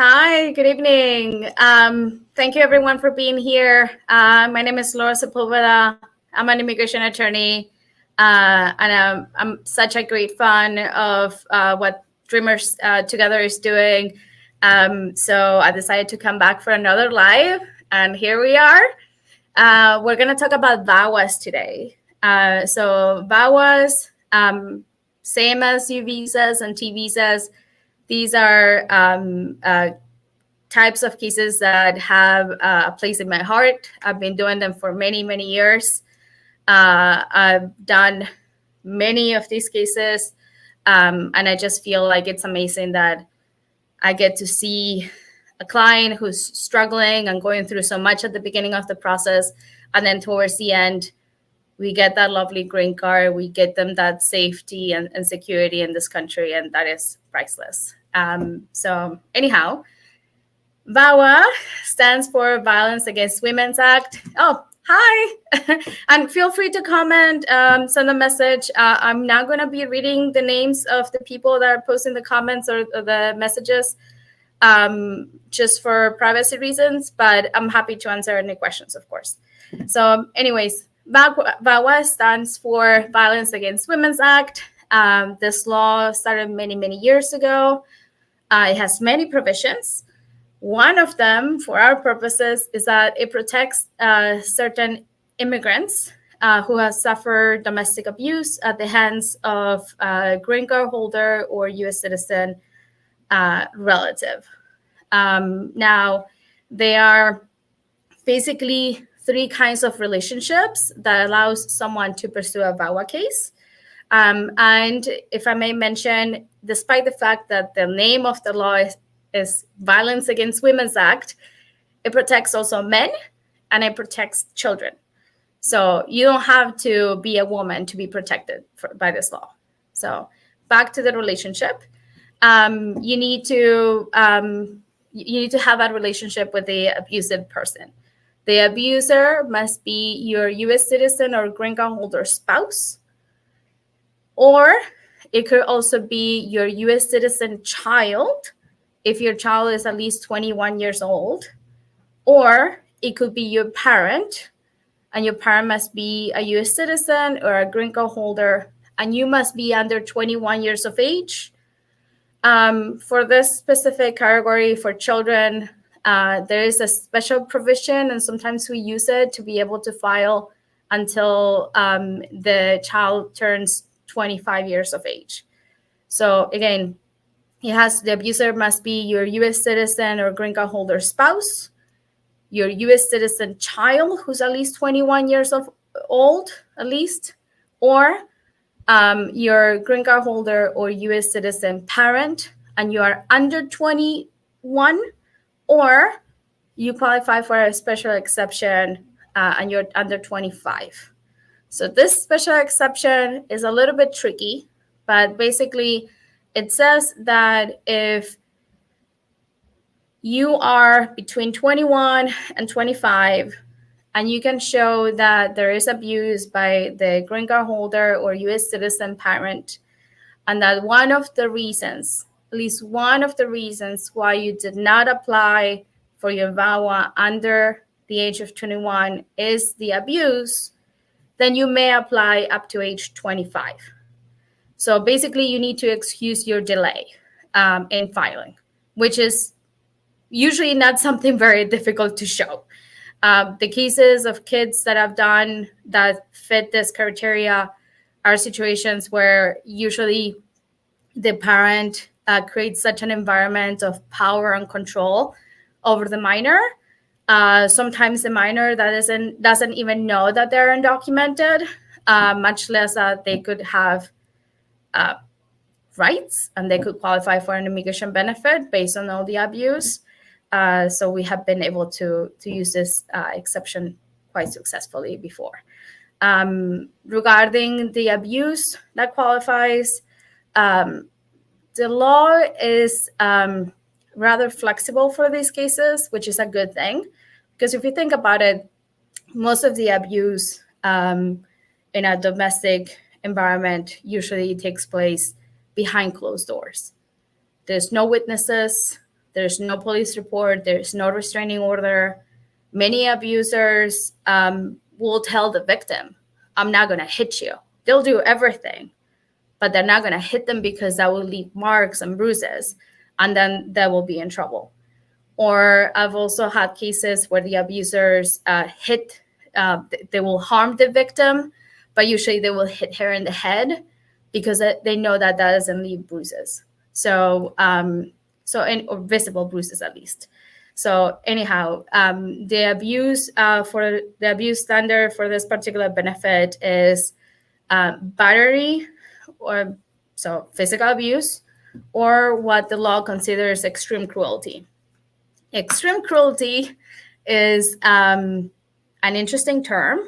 Hi, good evening. Thank you everyone for being here. My name is Laura Sepulveda. I'm an immigration attorney, and I'm such a great fan of what Dreamers Together is doing. So I decided to come back for another live, and here we are. We're going to talk about VAWAs today. So VAWAs, same as U visas and T visas, these are types of cases that have a place in my heart. I've been doing them for many, many years. I've done many of these cases, and I just feel like it's amazing that I get to see a client who's struggling and going through so much at the beginning of the process, and then towards the end, we get that lovely green card. We get them that safety and security in this country, and that is priceless. So anyhow, VAWA stands for Violence Against Women's Act. Oh, hi. And feel free to comment, send a message. I'm not going to be reading the names of the people that are posting the comments or the messages just for privacy reasons, but I'm happy to answer any questions, of course. So anyways, VAWA stands for Violence Against Women's Act. This law started many, many years ago. It has many provisions. One of them, for our purposes, is that it protects certain immigrants who have suffered domestic abuse at the hands of a green card holder or U.S. citizen relative. Now, there are basically three kinds of relationships that allows someone to pursue a VAWA case. And if I may mention, despite the fact that the name of the law is Violence Against Women's Act, it protects also men and it protects children. So you don't have to be a woman to be protected by this law. So back to the relationship. You need to have a relationship with the abusive person. The abuser must be your U.S. citizen or green card holder spouse, or it could also be your U.S. citizen child, if your child is at least 21 years old, or it could be your parent, and your parent must be a U.S. citizen or a green card holder, and you must be under 21 years of age. For this specific category for children, there is a special provision, and sometimes we use it to be able to file until the child turns 25 years of age. So again, the abuser must be your U.S. citizen or green card holder spouse, your U.S. citizen child who's at least 21 years old, at least, or your green card holder or U.S. citizen parent, and you are under 21, or you qualify for a special exception and you're under 25. So this special exception is a little bit tricky, but basically it says that if you are between 21 and 25, and you can show that there is abuse by the green card holder or U.S. citizen parent, and that one of the reasons, at least one of the reasons why you did not apply for your VAWA under the age of 21 is the abuse, then you may apply up to age 25. So basically, you need to excuse your delay in filing, which is usually not something very difficult to show. The cases of kids that I've done that fit this criteria are situations where usually the parent creates such an environment of power and control over the minor. Sometimes the minor that doesn't even know that they're undocumented, much less that they could have rights and they could qualify for an immigration benefit based on all the abuse. So we have been able to use this exception quite successfully before. Regarding the abuse that qualifies, the law is rather flexible for these cases, which is a good thing. Because if you think about it, most of the abuse in a domestic environment usually takes place behind closed doors. There's no witnesses. There's no police report. There's no restraining order. Many abusers will tell the victim, I'm not going to hit you. They'll do everything, but they're not going to hit them because that will leave marks and bruises, and then they will be in trouble. Or I've also had cases where the abusers they will harm the victim, but usually they will hit her in the head because they know that doesn't leave bruises. Or visible bruises at least. So anyhow, the abuse standard for this particular benefit is battery, or so physical abuse, or what the law considers extreme cruelty. Extreme cruelty is an interesting term,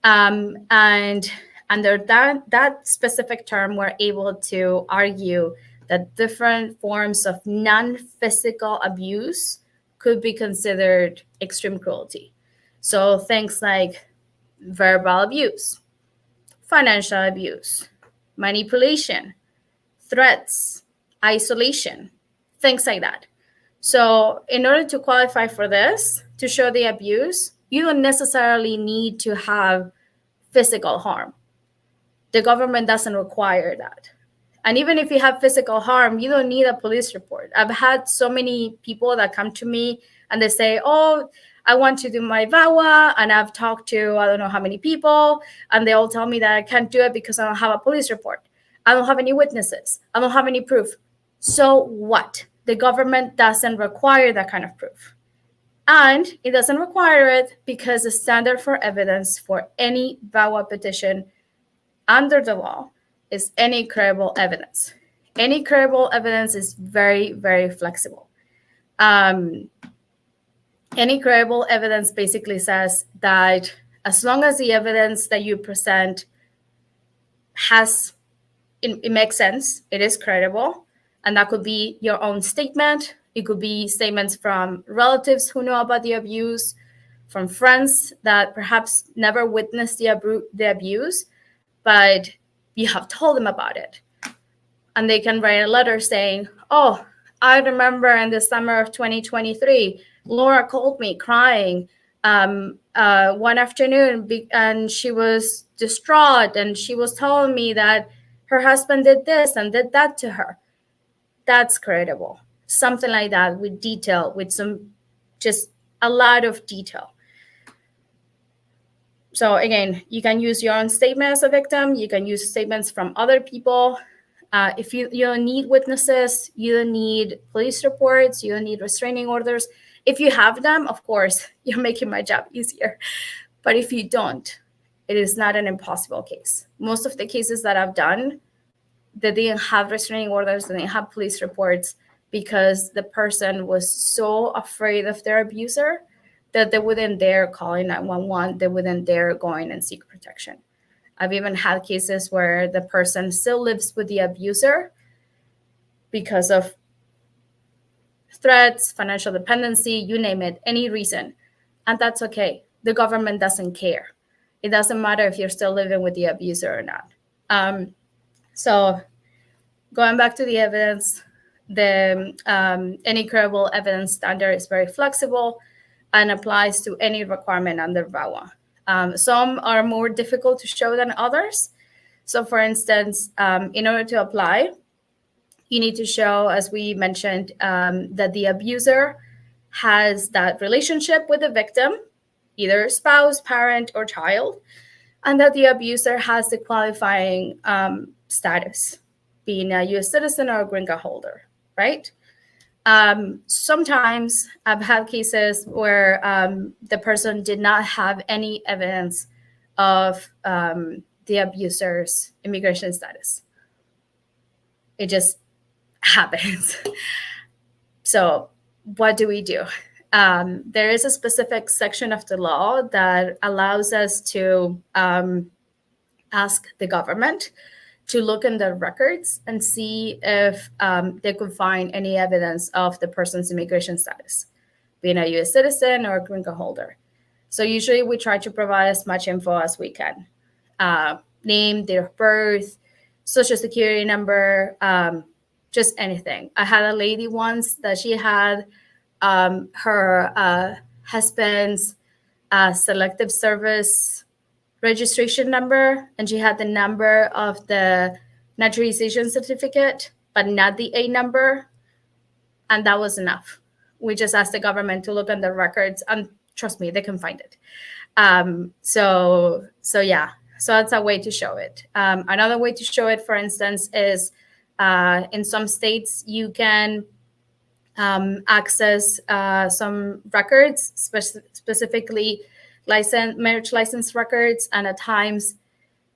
and under that specific term, we're able to argue that different forms of non-physical abuse could be considered extreme cruelty. So things like verbal abuse, financial abuse, manipulation, threats, isolation, things like that. So in order to qualify for this, to show the abuse, you don't necessarily need to have physical harm. The government doesn't require that. And even if you have physical harm, you don't need a police report. I've had so many people that come to me and they say, oh, I want to do my VAWA. And I've talked to I don't know how many people, and they all tell me that I can't do it because I don't have a police report. I don't have any witnesses. I don't have any proof. So what? The government doesn't require that kind of proof. And it doesn't require it because the standard for evidence for any VAWA petition under the law is any credible evidence. Any credible evidence is very, very flexible. Any credible evidence basically says that as long as the evidence that you present it makes sense, it is credible, and that could be your own statement. It could be statements from relatives who know about the abuse, from friends that perhaps never witnessed the abuse, but you have told them about it. And they can write a letter saying, oh, I remember in the summer of 2023, Laura called me crying one afternoon, and she was distraught, and she was telling me that her husband did this and did that to her. That's credible. Something like that with detail, with just a lot of detail. So again, you can use your own statement as a victim. You can use statements from other people. If you don't need witnesses, you don't need police reports, you don't need restraining orders. If you have them, of course, you're making my job easier. But if you don't, it is not an impossible case. Most of the cases that I've done, they didn't have restraining orders, they didn't have police reports because the person was so afraid of their abuser that they wouldn't dare calling 911, they wouldn't dare going and seek protection. I've even had cases where the person still lives with the abuser because of threats, financial dependency, you name it, any reason. And that's okay. The government doesn't care. It doesn't matter if you're still living with the abuser or not. So going back to the evidence, the any credible evidence standard is very flexible and applies to any requirement under VAWA. Some are more difficult to show than others. So for instance, in order to apply, you need to show, as we mentioned, that the abuser has that relationship with the victim, either spouse, parent, or child, and that the abuser has the qualifying status, being a U.S. citizen or a green card holder, right? Sometimes I've had cases where the person did not have any evidence of the abuser's immigration status. It just happens. So what do we do? There is a specific section of the law that allows us to ask the government to look in their records and see if they could find any evidence of the person's immigration status, being a U.S. citizen or a green card holder. So usually we try to provide as much info as we can. Name, date of birth, social security number, just anything. I had a lady once that she had her husband's selective service registration number, and she had the number of the naturalization certificate, but not the A number. And that was enough. We just asked the government to look on the records, and trust me, they can find it. So yeah, so that's a way to show it. Another way to show it, for instance, is in some states you can access some records, specifically marriage license records, and at times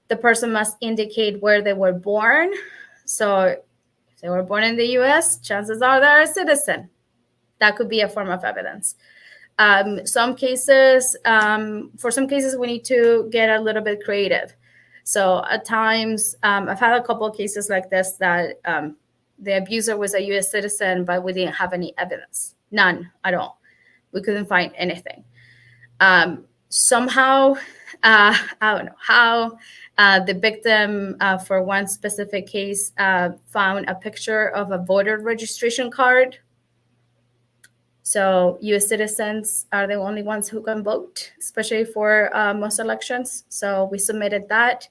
the person must indicate where they were born. So if they were born in the US, chances are they're a citizen. That could be a form of evidence. For some cases, we need to get a little bit creative. So at times, I've had a couple of cases like this that the abuser was a US citizen, but we didn't have any evidence, none at all. We couldn't find anything. Somehow, I don't know how, the victim for one specific case found a picture of a voter registration card. So US citizens are the only ones who can vote, especially for most elections. So we submitted that.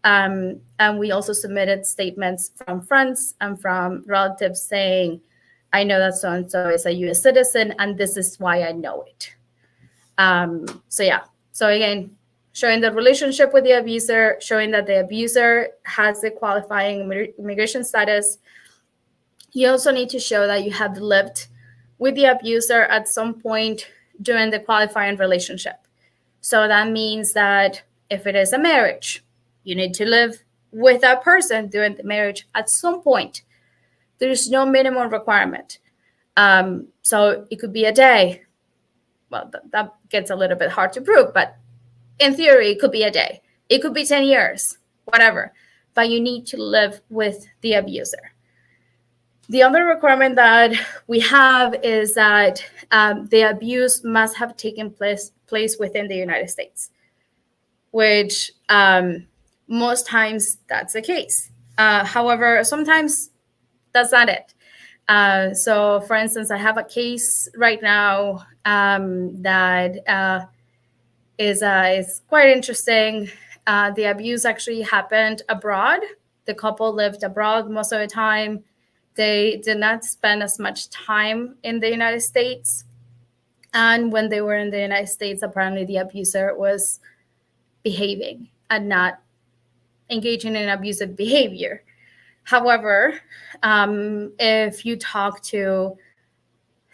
And we also submitted statements from friends and from relatives saying, I know that so-and-so is a US citizen, and this is why I know it. So again, showing the relationship with the abuser, showing that the abuser has the qualifying immigration status. You also need to show that you have lived with the abuser at some point during the qualifying relationship. So that means that if it is a marriage, you need to live with that person during the marriage at some point. There's no minimum requirement. So it could be a day. Well, that gets a little bit hard to prove, but in theory, it could be a day. It could be 10 years, whatever. But you need to live with the abuser. The other requirement that we have is that the abuse must have taken place within the United States, which most times that's the case. However, sometimes that's not it. So, for instance, I have a case right now that is quite interesting. The abuse actually happened abroad. The couple lived abroad most of the time. They did not spend as much time in the United States. And when they were in the United States, apparently the abuser was behaving and not engaging in abusive behavior. However, if you talk to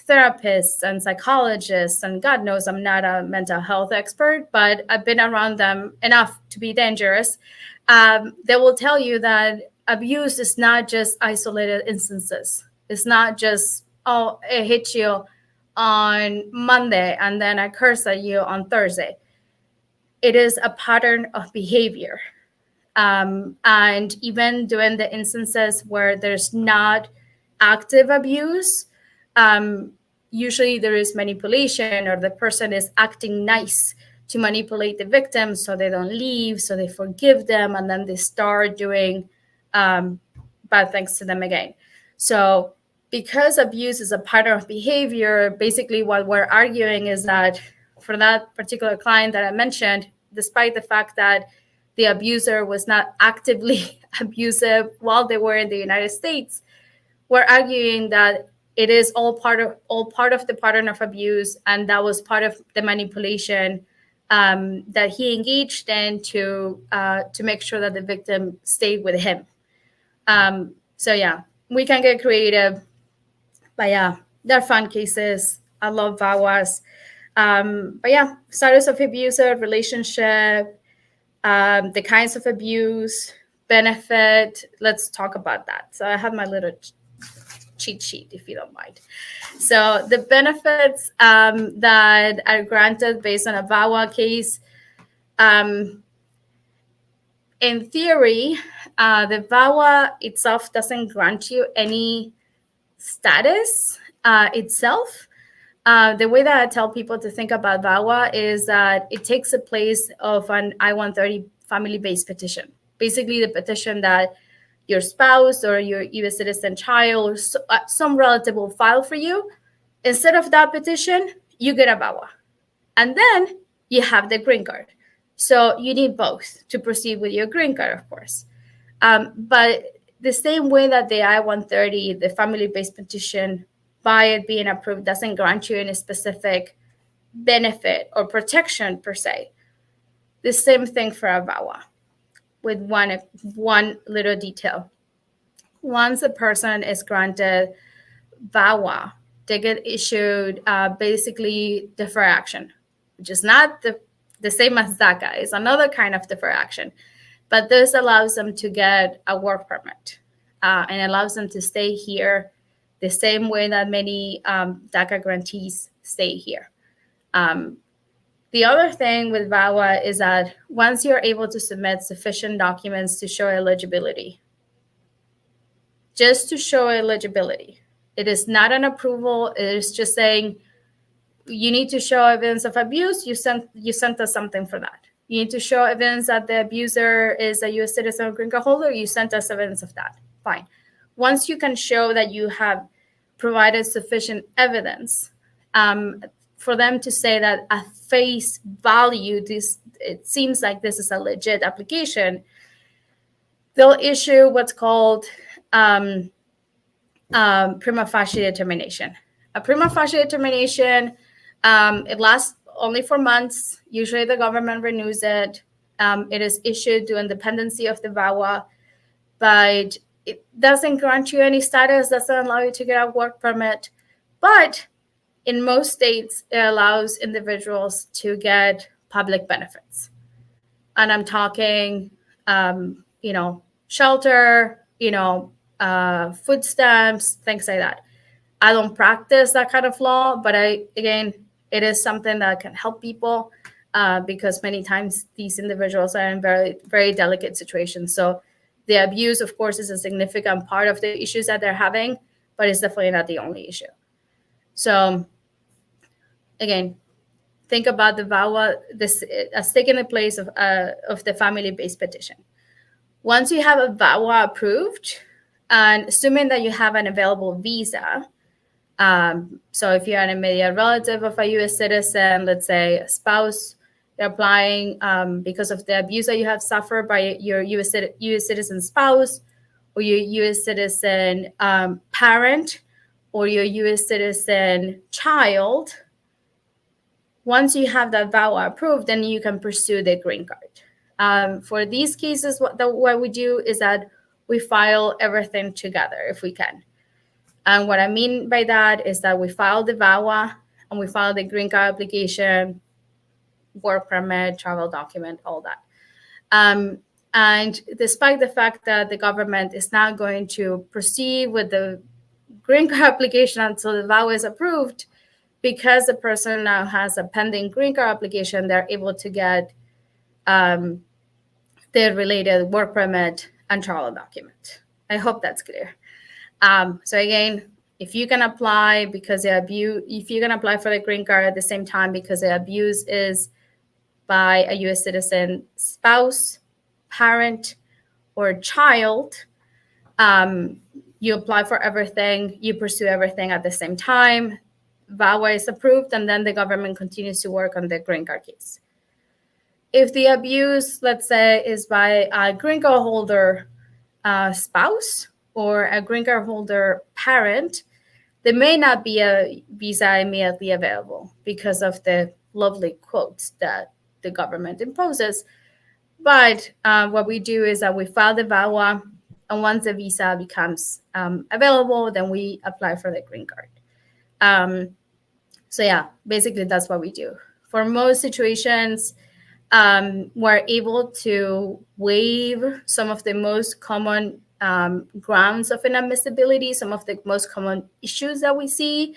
therapists and psychologists, and God knows I'm not a mental health expert, but I've been around them enough to be dangerous, they will tell you that abuse is not just isolated instances. It's not just, oh, it hit you on Monday and then I curse at you on Thursday. It is a pattern of behavior. And even during the instances where there's not active abuse, usually there is manipulation, or the person is acting nice to manipulate the victim so they don't leave, so they forgive them, and then they start doing bad things to them again. So because abuse is a pattern of behavior, basically what we're arguing is that for that particular client that I mentioned, despite the fact that the abuser was not actively abusive while they were in the United States, we're arguing that it is all part of the pattern of abuse, and that was part of the manipulation that he engaged in to make sure that the victim stayed with him. So yeah, we can get creative, but yeah, they're fun cases. I love VAWAs. But yeah, status of abuser, relationship, the kinds of abuse, benefit. Let's talk about that. So I have my little cheat sheet, if you don't mind. So the benefits that are granted based on a VAWA case, in theory, the VAWA itself doesn't grant you any status itself. The way that I tell people to think about VAWA is that it takes the place of an I-130 family-based petition. Basically, the petition that your spouse or your U.S. citizen child, or some relative will file for you. Instead of that petition, you get a VAWA. And then you have the green card. So you need both to proceed with your green card, of course. But the same way that the I-130, the family-based petition, by it being approved, doesn't grant you any specific benefit or protection per se. The same thing for a VAWA, with one little detail. Once a person is granted VAWA, they get issued basically deferred action, which is not the same as DACA. It's another kind of deferred action. But this allows them to get a work permit and allows them to stay here the same way that many DACA grantees stay here. The other thing with VAWA is that once you're able to submit sufficient documents to show eligibility, just to show eligibility, it is not an approval. It is just saying you need to show evidence of abuse. You sent us something for that. You need to show evidence that the abuser is a U.S. citizen or green card holder. You sent us evidence of that. Fine. Once you can show that you have provided sufficient evidence for them to say that at face value, it seems like this is a legit application, they'll issue what's called prima facie determination. A prima facie determination, it lasts only for months. Usually the government renews it. It is issued during the pendency of the VAWA, but it doesn't grant you any status, doesn't allow you to get a work permit. But in most states, it allows individuals to get public benefits. And I'm talking, shelter, food stamps, things like that. I don't practice that kind of law, but it is something that can help people because many times these individuals are in very, very delicate situations. So the abuse, of course, is a significant part of the issues that they're having, but it's definitely not the only issue. So again, think about the VAWA as taking the place of the family-based petition. Once you have a VAWA approved, and assuming that you have an available visa, so if you're an immediate relative of a U.S. citizen, let's say a spouse, you're applying because of the abuse that you have suffered by your U.S. citizen spouse, or your U.S. citizen parent, or your U.S. citizen child. Once you have that VAWA approved, then you can pursue the green card. For these cases, what we do is that we file everything together if we can. And what I mean by that is that we file the VAWA and we file the green card application, work permit, travel document, all that. And despite the fact that the government is not going to proceed with the green card application until the VAWA is approved, because the person now has a pending green card application, they're able to get the related work permit and travel document. I hope that's clear. So again, if you can apply if you can apply for the green card at the same time because the abuse is by a U.S. citizen spouse, parent, or child, you apply for everything, you pursue everything at the same time, VAWA is approved, and then the government continues to work on the green card case. If the abuse, let's say, is by a green card holder spouse or a green card holder parent, there may not be a visa immediately available because of the lovely quotes that the government imposes. But what we do is that we file the VAWA, and once the visa becomes available, then we apply for the green card. So yeah, basically that's what we do. For most situations, we're able to waive some of the most common grounds of inadmissibility, some of the most common issues that we see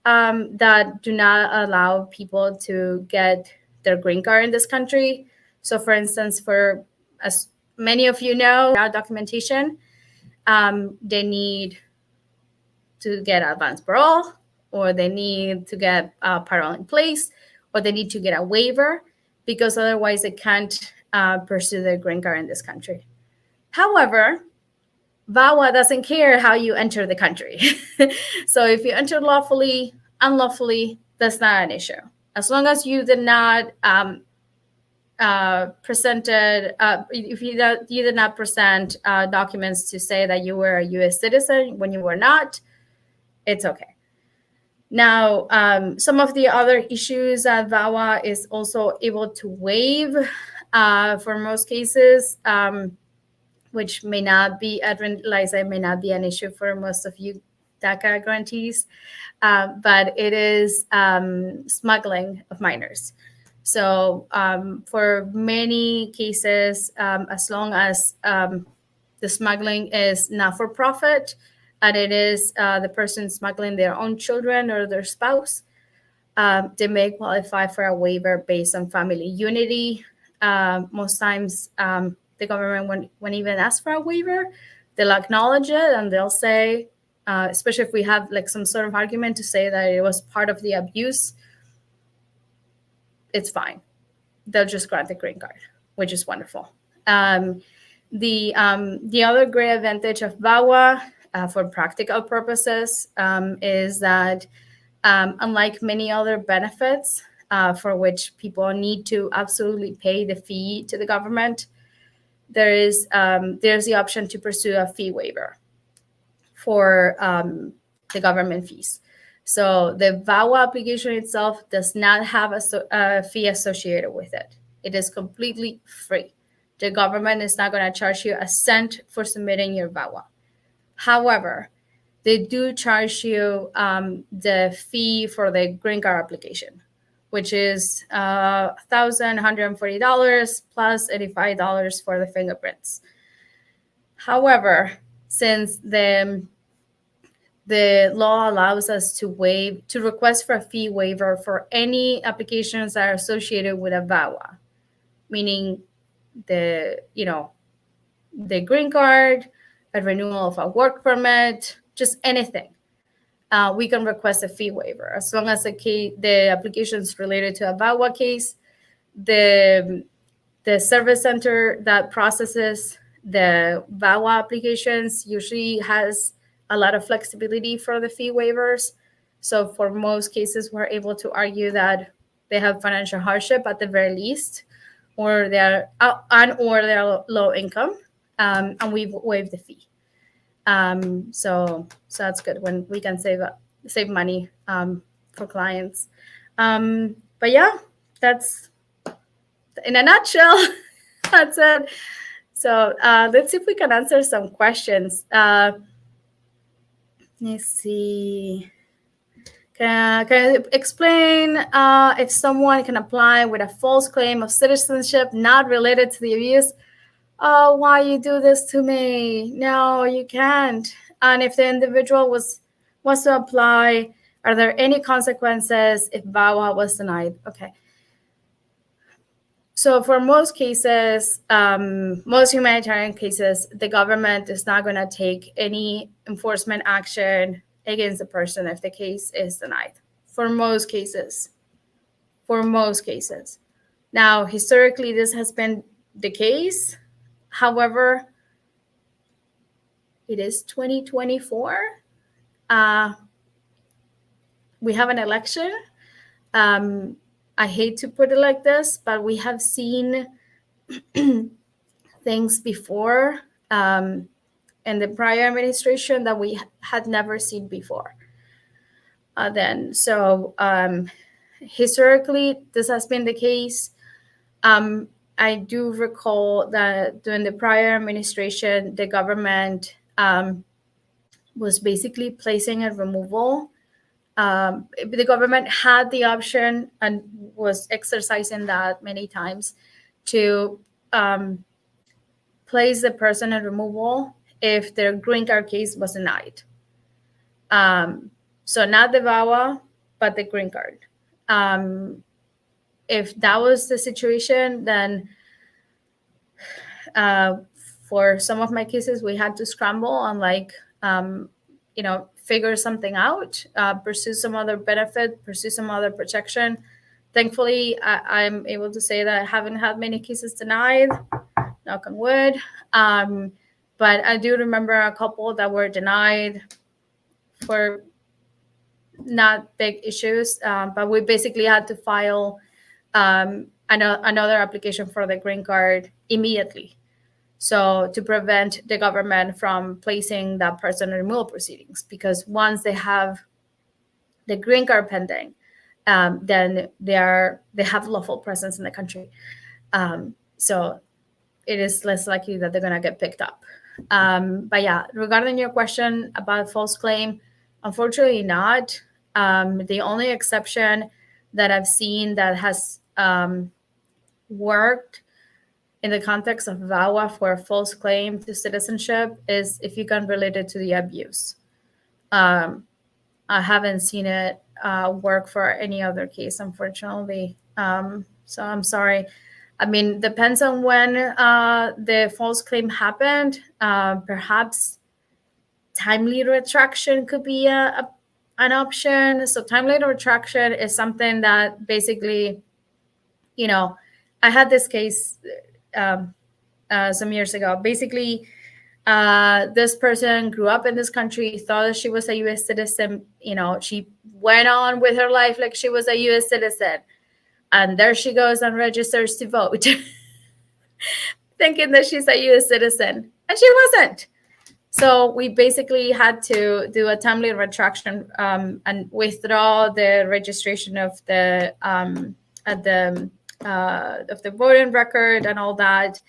that do not allow people to get their green card in this country. So for instance, for as many of you know, documentation, they need to get advance parole, or they need to get parole in place, or they need to get a waiver, because otherwise they can't pursue their green card in this country. However, VAWA doesn't care how you enter the country. So if you enter lawfully, unlawfully, that's not an issue. As long as you did not if you did not present documents to say that you were a U.S. citizen when you were not, it's okay. Now, some of the other issues that VAWA is also able to waive for most cases, which may not be, Liza, may not be an issue for most of you DACA grantees, but it is smuggling of minors. So for many cases, as long as the smuggling is not for profit, and it is the person smuggling their own children or their spouse, they may qualify for a waiver based on family unity. Most times, the government won't even ask for a waiver. They'll acknowledge it and they'll say, especially if we have like some sort of argument to say that it was part of the abuse, it's fine. They'll just grant the green card, which is wonderful. The other great advantage of VAWA for practical purposes is that unlike many other benefits for which people need to absolutely pay the fee to the government, there's the option to pursue a fee waiver for the government fees. So the VAWA application itself does not have a fee associated with it. It is completely free. The government is not going to charge you a cent for submitting your VAWA. However, they do charge you the fee for the green card application, which is $1,140 plus $85 for the fingerprints. However, since the law allows us to request for a fee waiver for any applications that are associated with a VAWA, meaning the green card, a renewal of a work permit, just anything. We can request a fee waiver as long as the application is related to a VAWA case. The service center that processes the VAWA applications usually has a lot of flexibility for the fee waivers. So for most cases, we're able to argue that they have financial hardship at the very least, or they're low income, and we've waived the fee. So that's good when we can save money for clients. But yeah, that's in a nutshell. That's it. So let's see if we can answer some questions. Let's see. Can you explain if someone can apply with a false claim of citizenship not related to the abuse? Oh, why you do this to me? No, you can't. And if the individual wants to apply, are there any consequences if VAWA was denied? Okay. So for most cases, most humanitarian cases, the government is not going to take any enforcement action against the person if the case is denied. For most cases. Now, historically, this has been the case. However, it is 2024. We have an election. I hate to put it like this, but we have seen things before in the prior administration that we had never seen before. Historically, this has been the case. I do recall that during the prior administration, the government was basically placing a removal. The government had the option and was exercising that many times to place the person in removal if their green card case was denied. So not the VAWA, but the green card. If that was the situation, then for some of my cases, we had to scramble and figure something out, pursue some other benefit, pursue some other protection. Thankfully, I'm able to say that I haven't had many cases denied, knock on wood. But I do remember a couple that were denied for not big issues, but we basically had to file another application for the green card immediately. So to prevent the government from placing that person in removal proceedings, because once they have the green card pending, then they have lawful presence in the country. So it is less likely that they're going to get picked up. But yeah, regarding your question about false claim, unfortunately not. The only exception that I've seen that has worked in the context of VAWA for a false claim to citizenship is if you can relate it to the abuse. I haven't seen it work for any other case, unfortunately. So I'm sorry. I mean, depends on when the false claim happened. Perhaps timely retraction could be an option. So timely retraction is something that basically, I had this case some years ago. Basically, this person grew up in this country, thought that she was a U.S. citizen. She went on with her life like she was a U.S. citizen. And there she goes and registers to vote, thinking that she's a U.S. citizen. And she wasn't. So we basically had to do a timely retraction and withdraw the registration of the voting record and all that.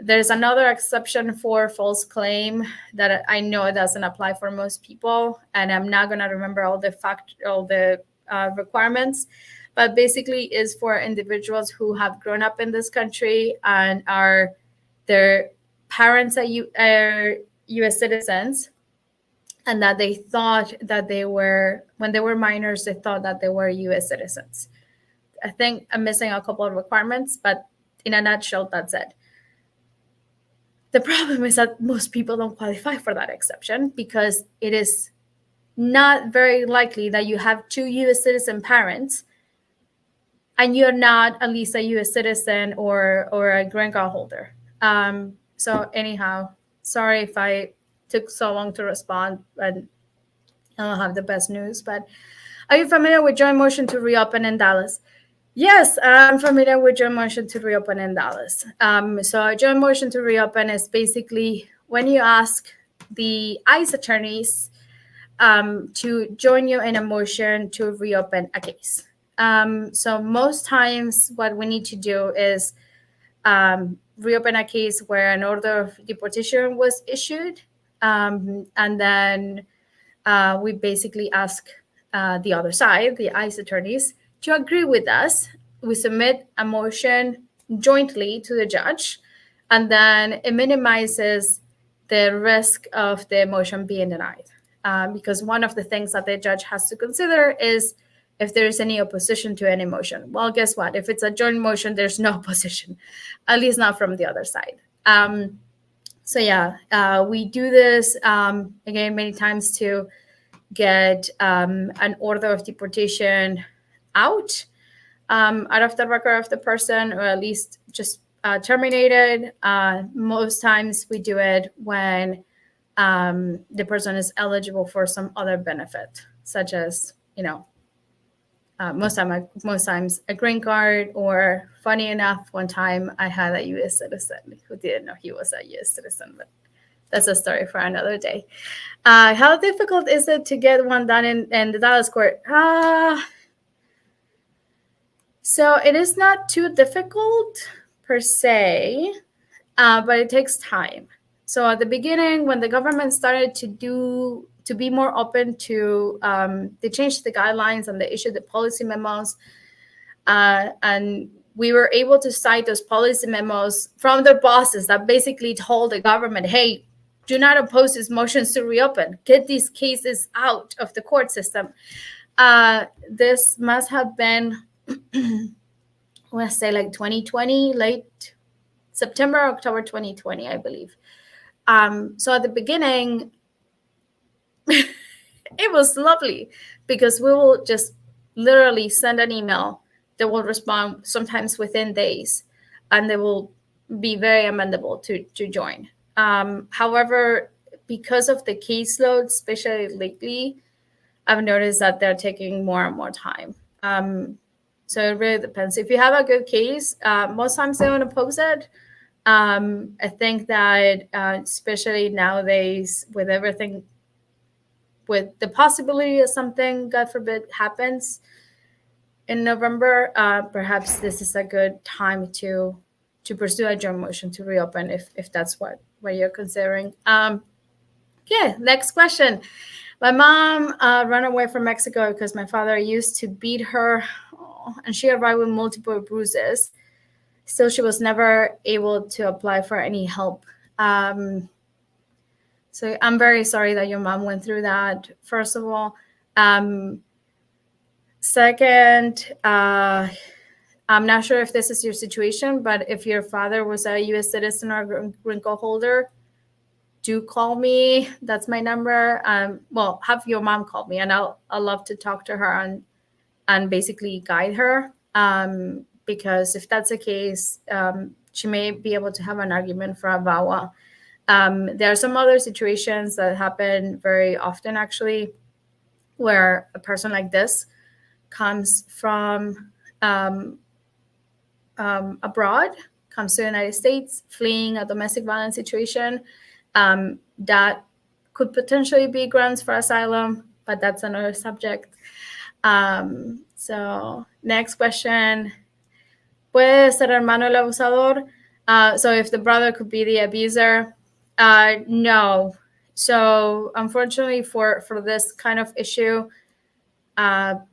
There's another exception for false claim that I know it doesn't apply for most people, and I'm not going to remember all the requirements, but basically is for individuals who have grown up in this country and their parents are U.S. citizens, and that they thought that when they were minors, they thought that they were U.S. citizens. I think I'm missing a couple of requirements, but in a nutshell, that's it. The problem is that most people don't qualify for that exception because it is not very likely that you have two U.S. citizen parents and you're not at least a U.S. citizen or a green card holder. So anyhow, sorry if I took so long to respond, but I don't have the best news. But are you familiar with joint motion to reopen in Dallas? Yes, I'm familiar with joint motion to reopen in Dallas. So a joint motion to reopen is basically when you ask the ICE attorneys to join you in a motion to reopen a case. So most times what we need to do is reopen a case where an order of deportation was issued. And then we basically ask the other side, the ICE attorneys, to agree with us. We submit a motion jointly to the judge, and then it minimizes the risk of the motion being denied. Because one of the things that the judge has to consider is if there is any opposition to any motion. Well, guess what? If it's a joint motion, there's no opposition, at least not from the other side. So yeah, we do this, again, many times to get an order of deportation out of the record of the person, or at least just terminated. Most times we do it when the person is eligible for some other benefit, such as, most times a green card, or funny enough, one time I had a U.S. citizen who didn't know he was a U.S. citizen, but that's a story for another day. How difficult is it to get one done in the Dallas court? So it is not too difficult per se, but it takes time. So at the beginning, when the government started to be more open to, they changed the guidelines and they issued the policy memos, and we were able to cite those policy memos from their bosses that basically told the government, hey, do not oppose these motions to reopen. Get these cases out of the court system. This must have been, let's say like 2020, late September, October 2020, I believe. So at the beginning, it was lovely because we will just literally send an email. They will respond sometimes within days, and they will be very amenable to join. However, because of the caseload, especially lately, I've noticed that they're taking more and more time. So it really depends. If you have a good case, most times they want to post it. I think that especially nowadays with everything, with the possibility of something, God forbid, happens in November, perhaps this is a good time to pursue a joint motion to reopen if that's what you're considering. Yeah, next question. My mom ran away from Mexico because my father used to beat her, and she arrived with multiple bruises. Still, she was never able to apply for any help. So I'm very sorry that your mom went through that, first of all. Second, I'm not sure if this is your situation, but if your father was a U.S. citizen or green card holder, do call me. That's my number. Well, have your mom call me, and I'll love to talk to her and basically guide her. Because if that's the case, she may be able to have an argument for a VAWA. There are some other situations that happen very often, actually, where a person like this comes from abroad, comes to the United States, fleeing a domestic violence situation. That could potentially be grounds for asylum, but that's another subject. So next question. ¿Puede ser hermano el abusador? So if the brother could be the abuser, no. So unfortunately for this kind of issue, that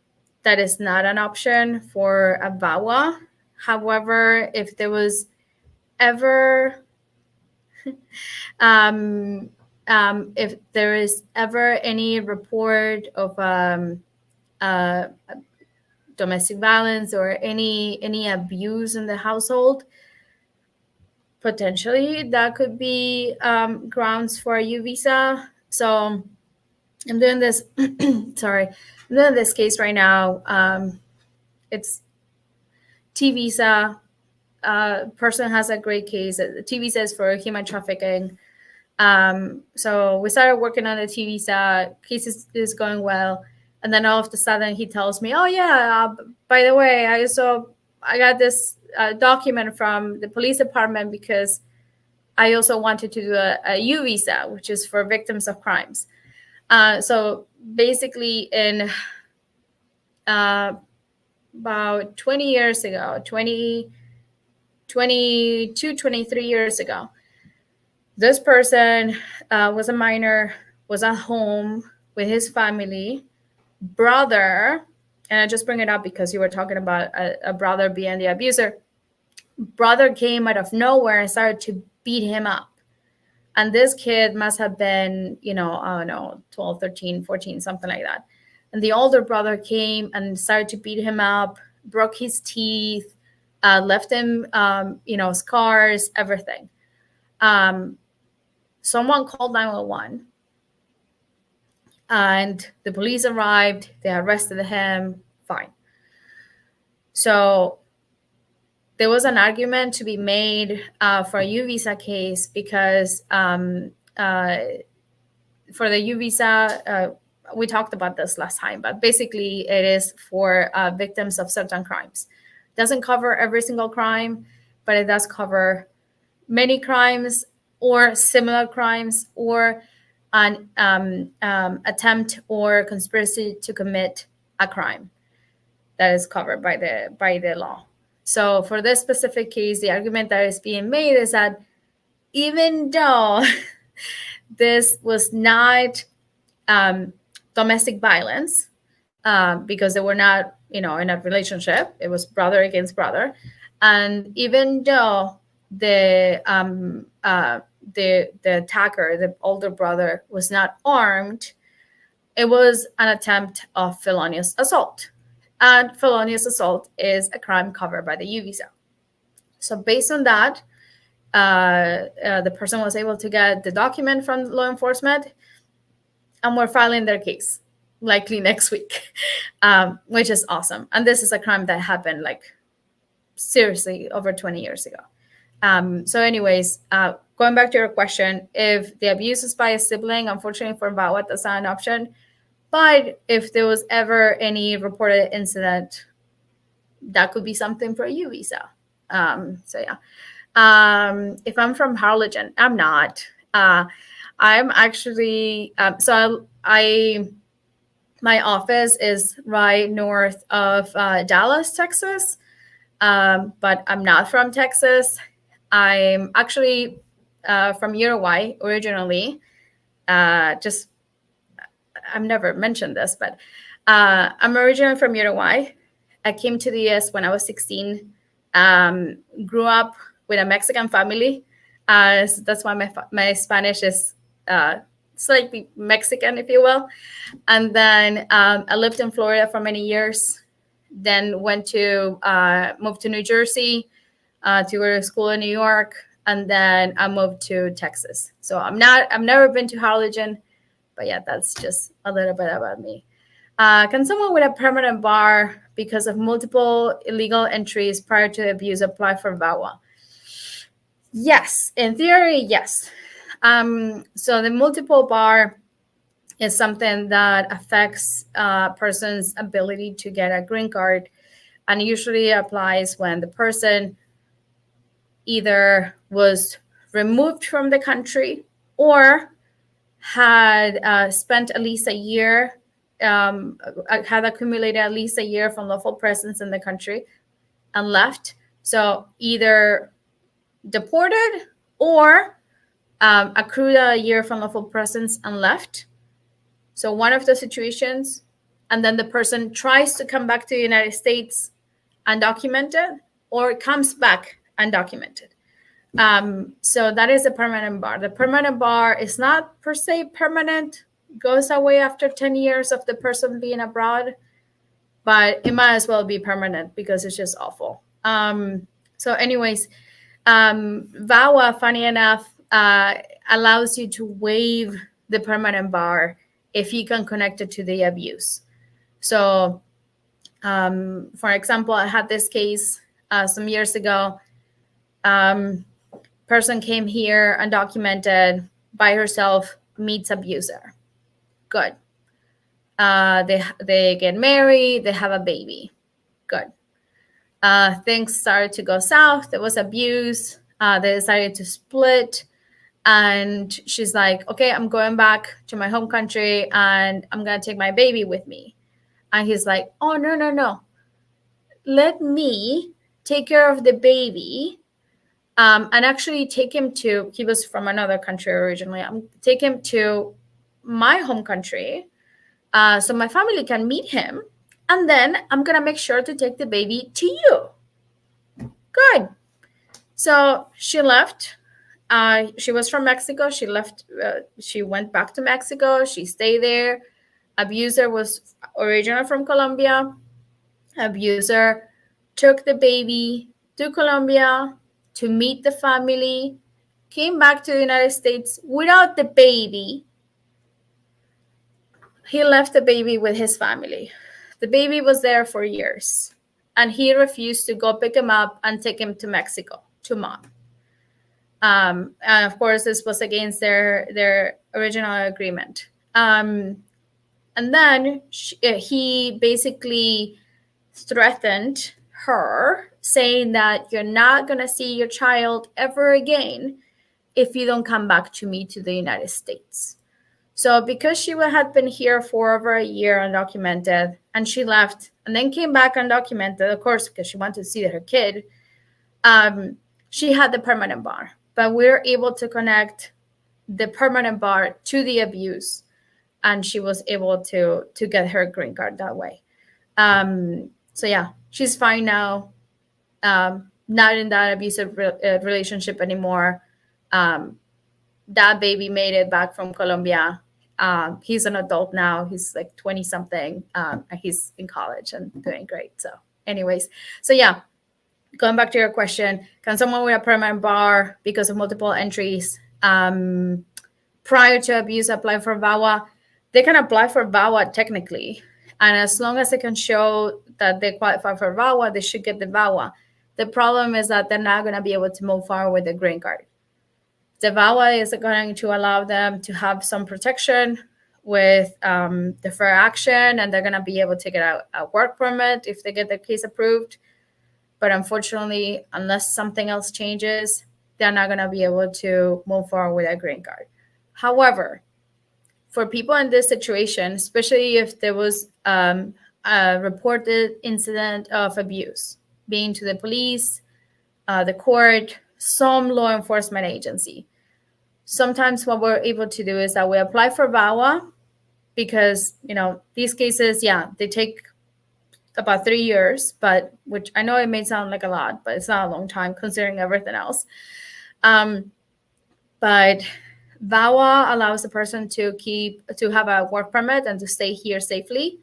is not an option for a VAWA. However, if there was ever if there is ever any report of domestic violence or any abuse in the household, potentially that could be grounds for a U visa. So I'm doing this. Sorry, I'm doing this case right now. It's T visa. Person has a great case. The T visa is for human trafficking. So we started working on the T visa. Case is going well. And then all of a sudden he tells me, oh, yeah, by the way, I got this document from the police department because I also wanted to do a U visa, which is for victims of crimes. So basically in about 20 years ago, 22, 23 years ago, this person was a minor, was at home with his family, brother, and I just bring it up because you were talking about a brother being the abuser. Brother came out of nowhere and started to beat him up. And this kid must have been, I don't know, 12, 13, 14, something like that. And the older brother came and started to beat him up, broke his teeth, left him, scars, everything. Someone called 911. And the police arrived. They arrested him. Fine. So there was an argument to be made for a U visa case because for the U visa, we talked about this last time, but basically it is for victims of certain crimes. It doesn't cover every single crime, but it does cover many crimes or similar crimes or an attempt or conspiracy to commit a crime that is covered by the law. So for this specific case, the argument that is being made is that even though this was not domestic violence, because they were not, in a relationship, it was brother against brother, and even though the attacker, the older brother, was not armed, it was an attempt of felonious assault. And felonious assault is a crime covered by the U visa. So based on that, the person was able to get the document from law enforcement, and we're filing their case likely next week, which is awesome. And this is a crime that happened seriously over 20 years ago. So anyways, going back to your question, if the abuse is by a sibling, unfortunately for VAWA, that's not an option. But if there was ever any reported incident, that could be something for a U visa. So yeah. If I'm from Harlingen, I'm not. I'm actually my office is right north of Dallas, Texas. But I'm not from Texas. I'm actually from Uruguay originally. Just I've never mentioned this, but I'm originally from Uruguay. I came to the US when I was 16. Grew up with a Mexican family. So that's why my Spanish is slightly Mexican, if you will. And then I lived in Florida for many years. Then moved to New Jersey to go to school in New York, and then I moved to Texas. So I've never been to Harlingen, but yeah, that's just a little bit about me. Can someone with a permanent bar because of multiple illegal entries prior to abuse apply for VAWA? Yes, in theory, yes. So the multiple bar is something that affects a person's ability to get a green card, and usually applies when the person either was removed from the country or had spent at least a year, had accumulated at least a year from lawful presence in the country and left. So either deported or accrued a year from lawful presence and left. So one of the situations, and then the person tries to come back to the United States undocumented, or comes back undocumented. So that is a permanent bar. The permanent bar is not per se permanent, goes away after 10 years of the person being abroad, but it might as well be permanent because it's just awful. So anyways, VAWA, funny enough, allows you to waive the permanent bar if you can connect it to the abuse. So for example, I had this case some years ago. Person came here undocumented by herself, meets abuser. Good. They get married, they have a baby. Good. Things started to go south. There was abuse. They decided to split. And she's like, okay, I'm going back to my home country and I'm going to take my baby with me. And he's like, oh, no. Let me take care of the baby. And actually take him to, he was from another country originally. Take him to my home country so my family can meet him. And then I'm going to make sure to take the baby to you. Good. So she left. She was from Mexico. She left. She went back to Mexico. She stayed there. Abuser was originally from Colombia. Abuser took the baby to Colombia to meet the family, came back to the United States without the baby. He left the baby with his family. The baby was there for years, and he refused to go pick him up and take him to Mexico, to mom. And of course, this was against their original agreement. And then he basically threatened her, saying that you're not going to see your child ever again if you don't come back to me to the United States. So because she had been here for over a year undocumented, and she left and then came back undocumented, of course, because she wanted to see her kid, she had the permanent bar. But we're able to connect the permanent bar to the abuse, and she was able to get her green card that way. So yeah, she's fine now. Not in that abusive relationship anymore. That baby made it back from Colombia. He's an adult now. He's like 20 something. He's in college and doing great. So anyways, so yeah, going back to your question, can someone with a permanent bar because of multiple entries prior to abuse apply for VAWA? They can apply for VAWA technically. And as long as they can show that they qualify for VAWA, they should get the VAWA. The problem is that they're not going to be able to move forward with the green card. The VAWA is going to allow them to have some protection with deferred action, and they're going to be able to get a work permit if they get their case approved. But unfortunately, unless something else changes, they're not going to be able to move forward with a green card. However, for people in this situation, especially if there was a reported incident of abuse, being to the police, the court, some law enforcement agency, sometimes what we're able to do is that we apply for VAWA because, these cases, they take about 3 years, but which I know it may sound like a lot, but it's not a long time considering everything else. But VAWA allows the person to have a work permit and to stay here safely.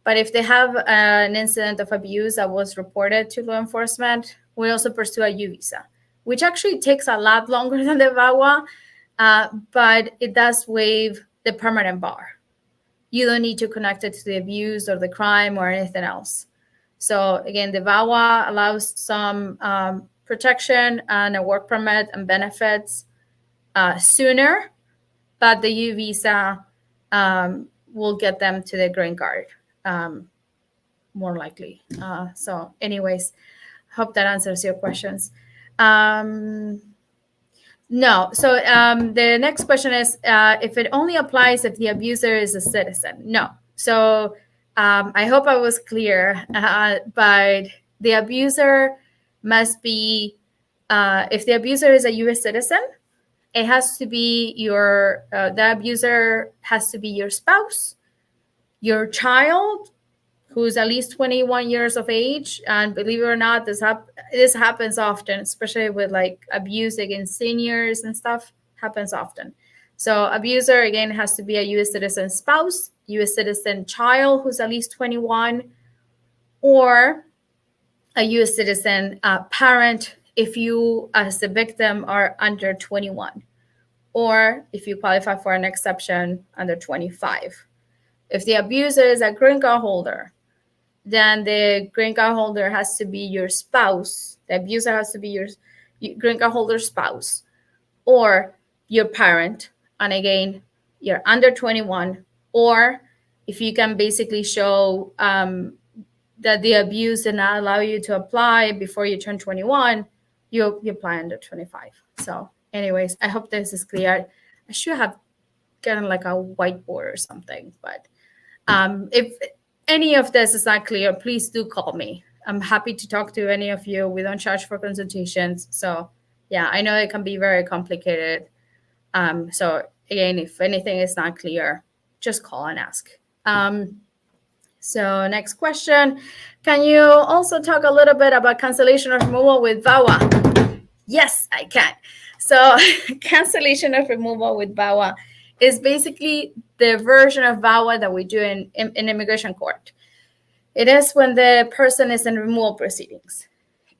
But if they have an incident of abuse that was reported to law enforcement, we also pursue a U visa, which actually takes a lot longer than the VAWA, but it does waive the permanent bar. You don't need to connect it to the abuse or the crime or anything else. So again, the VAWA allows some protection and a work permit and benefits sooner, but the U visa will get them to the green card more likely. So anyways, hope that answers your questions. No. So the next question is if it only applies if the abuser is a citizen. No. So I hope I was clear, but the abuser must be, if the abuser is a U.S. citizen, it has to be the abuser has to be your spouse, your child, who's at least 21 years of age. And believe it or not, this happens often, especially with like abuse against seniors and stuff, happens often. So abuser, again, has to be a U.S. citizen spouse, U.S. citizen child who's at least 21, or a U.S. citizen parent if you, as the victim, are under 21, or if you qualify for an exception, under 25. If the abuser is a green card holder, then the green card holder has to be your spouse. The abuser has to be your green card holder spouse or your parent. And again, you're under 21, or if you can basically show that the abuse did not allow you to apply before you turn 21, you apply under 25. So anyways, I hope this is clear. I should have gotten like a whiteboard or something, but if any of this is not clear, please do call me. I'm happy to talk to any of you. We don't charge for consultations. So yeah, I know it can be very complicated. So again, if anything is not clear, just call and ask. So next question, can you also talk a little bit about cancellation or removal with VAWA? Yes, I can. So cancellation of removal with VAWA is basically the version of VAWA that we do in immigration court. It is when the person is in removal proceedings.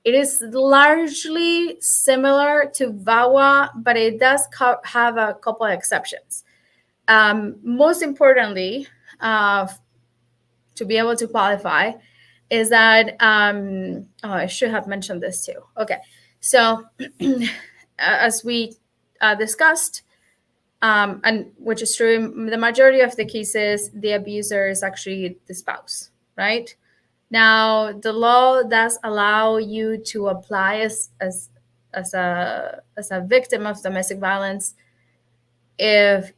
It is largely similar to VAWA, but it does have a couple of exceptions. Most importantly, to be able to qualify, is that, I should have mentioned this too. Okay, so as we discussed, and which is true in the majority of the cases, the abuser is actually the spouse, right? Now, the law does allow you to apply as a victim of domestic violence if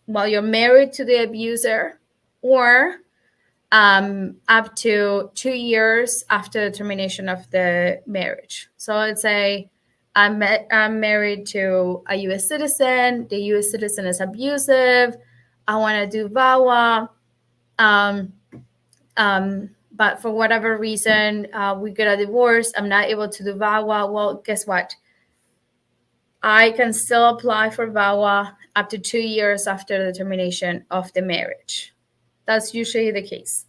while you're married to the abuser, or up to 2 years after the termination of the marriage. So let's say I'm married to a U.S. citizen. The U.S. citizen is abusive. I want to do VAWA. But for whatever reason, we get a divorce. I'm not able to do VAWA. Well, guess what? I can still apply for VAWA up to 2 years after the termination of the marriage. That's usually the case.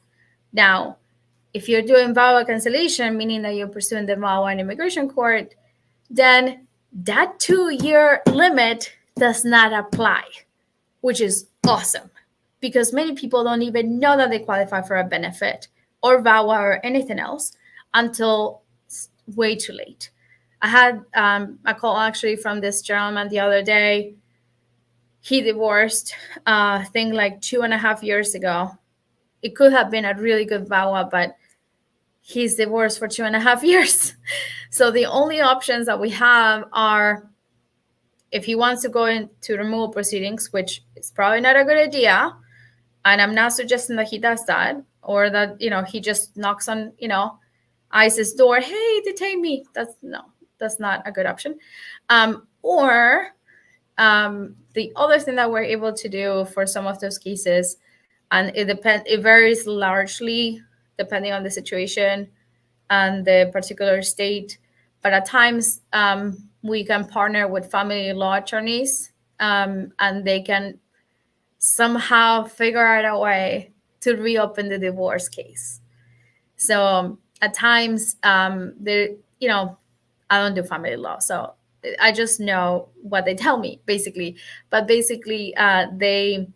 Now, if you're doing VAWA cancellation, meaning that you're pursuing the VAWA in immigration court, then that 2-year limit does not apply, which is awesome, because many people don't even know that they qualify for a benefit or VAWA or anything else until way too late. I had a call actually from this gentleman the other day. He divorced, I think like 2.5 years ago. It could have been a really good VAWA, but he's divorced for 2.5 years. So the only options that we have are, if he wants to go into removal proceedings, which is probably not a good idea, and I'm not suggesting that he does that, or that, he just knocks on, ICE's door, hey, detain me. That's not a good option. Or the other thing that we're able to do for some of those cases, and it varies largely depending on the situation and the particular state, but at times we can partner with family law attorneys, and they can somehow figure out a way to reopen the divorce case. So at times, I don't do family law, so I just know what they tell me, basically. But basically, they're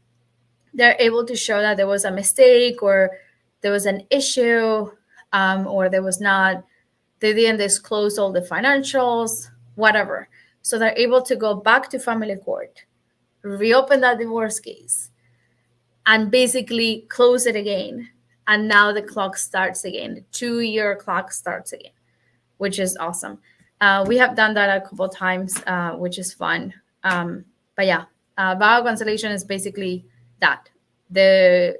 able to show that there was a mistake, or there was an issue, or they didn't disclose all the financials, whatever. So they're able to go back to family court, reopen that divorce case, and basically close it again. And now the clock starts again. The 2-year clock starts again, which is awesome. We have done that a couple of times, which is fun. But yeah, VAWA cancellation is basically that. The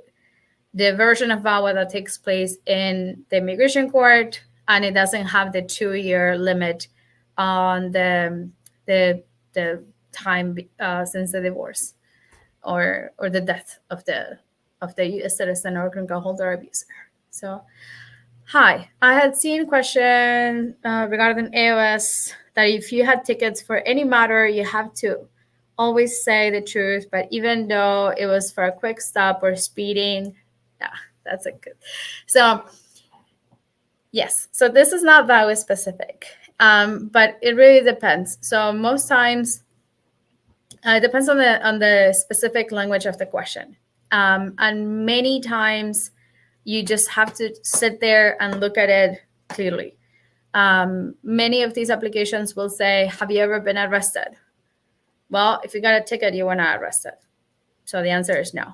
version of VAWA that takes place in the immigration court, and it doesn't have the 2-year limit on the time since the divorce or the death of the U.S. citizen or green card holder abuser. So, hi, I had seen a question regarding AOS that if you had tickets for any matter, you have to always say the truth, but even though it was for a quick stop or speeding, yeah, that's a good. So, yes, so this is not VAWA specific, but it really depends. So most times, it depends on the specific language of the question. And many times you just have to sit there and look at it clearly. Many of these applications will say, have you ever been arrested? Well, if you got a ticket, you were not arrested. So the answer is no.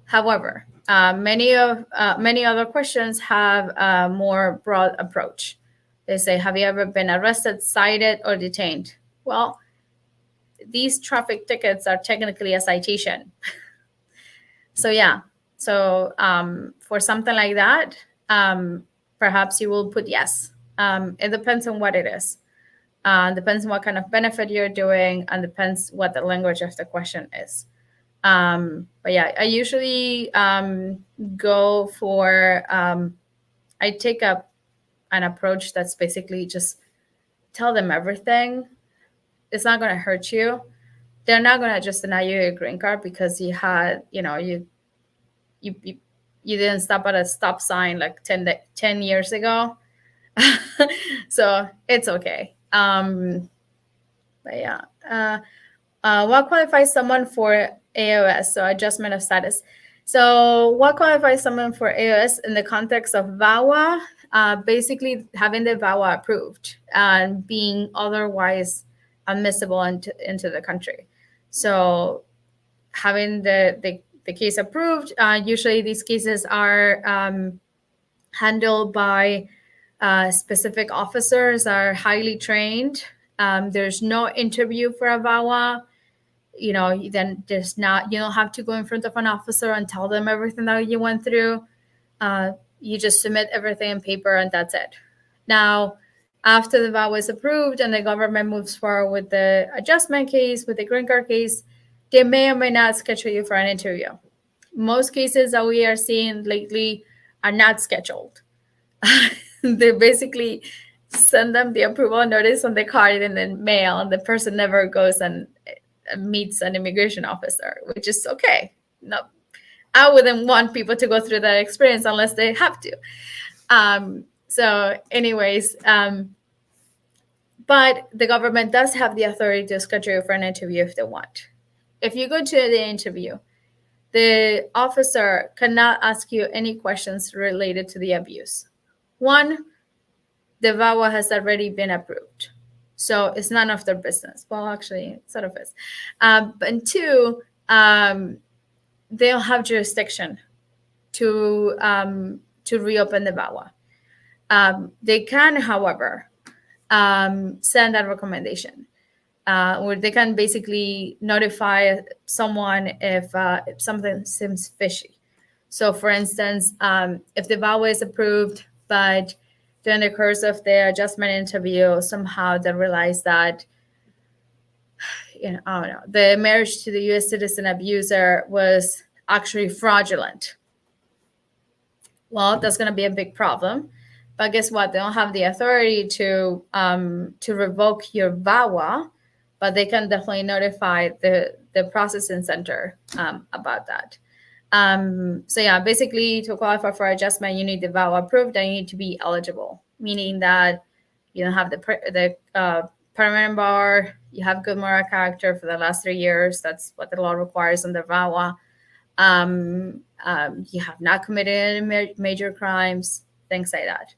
However, many other questions have a more broad approach. They say, have you ever been arrested, cited, or detained? Well, these traffic tickets are technically a citation. So yeah, so for something like that, perhaps you will put yes. It depends on what it is. Depends on what kind of benefit you're doing, and depends what the language of the question is. But yeah, I usually go for, I take an approach that's basically just tell them everything. It's not going to hurt you. They're not going to just deny you your green card because you had, you didn't stop at a stop sign like 10 years ago. So it's okay. But yeah, what qualifies someone for AOS? So adjustment of status. So what qualifies someone for AOS in the context of VAWA? Basically having the VAWA approved and being otherwise admissible into the country. So having the case approved, usually these cases are handled by specific officers, are highly trained. There's no interview for a VAWA. Then you don't have to go in front of an officer and tell them everything that you went through. You just submit everything in paper and that's it. Now, after the VAWA is approved and the government moves forward with the adjustment case, with the green card case, they may or may not schedule you for an interview. Most cases that we are seeing lately are not scheduled. They basically send them the approval notice on the card in the mail, and the person never goes and meets an immigration officer, which is okay. No, I wouldn't want people to go through that experience unless they have to. So anyways, but the government does have the authority to schedule you for an interview if they want. If you go to the interview, the officer cannot ask you any questions related to the abuse. One, the VAWA has already been approved. So it's none of their business. Well, actually, it sort of is. But two, they don't have jurisdiction to reopen the VAWA. They can, however, send a recommendation, where they can basically notify someone if something seems fishy. So, for instance, if the VAWA is approved, but during the course of the adjustment interview, somehow they realize that, I don't know, the marriage to the U.S. citizen abuser was actually fraudulent. Well, that's going to be a big problem. But guess what? They don't have the authority to revoke your VAWA, but they can definitely notify the processing center about that. So yeah, basically, to qualify for adjustment, you need the VAWA approved and you need to be eligible, meaning that you don't have the permanent bar, you have good moral character for the last 3 years. That's what the law requires under VAWA. You have not committed any major crimes, things like that.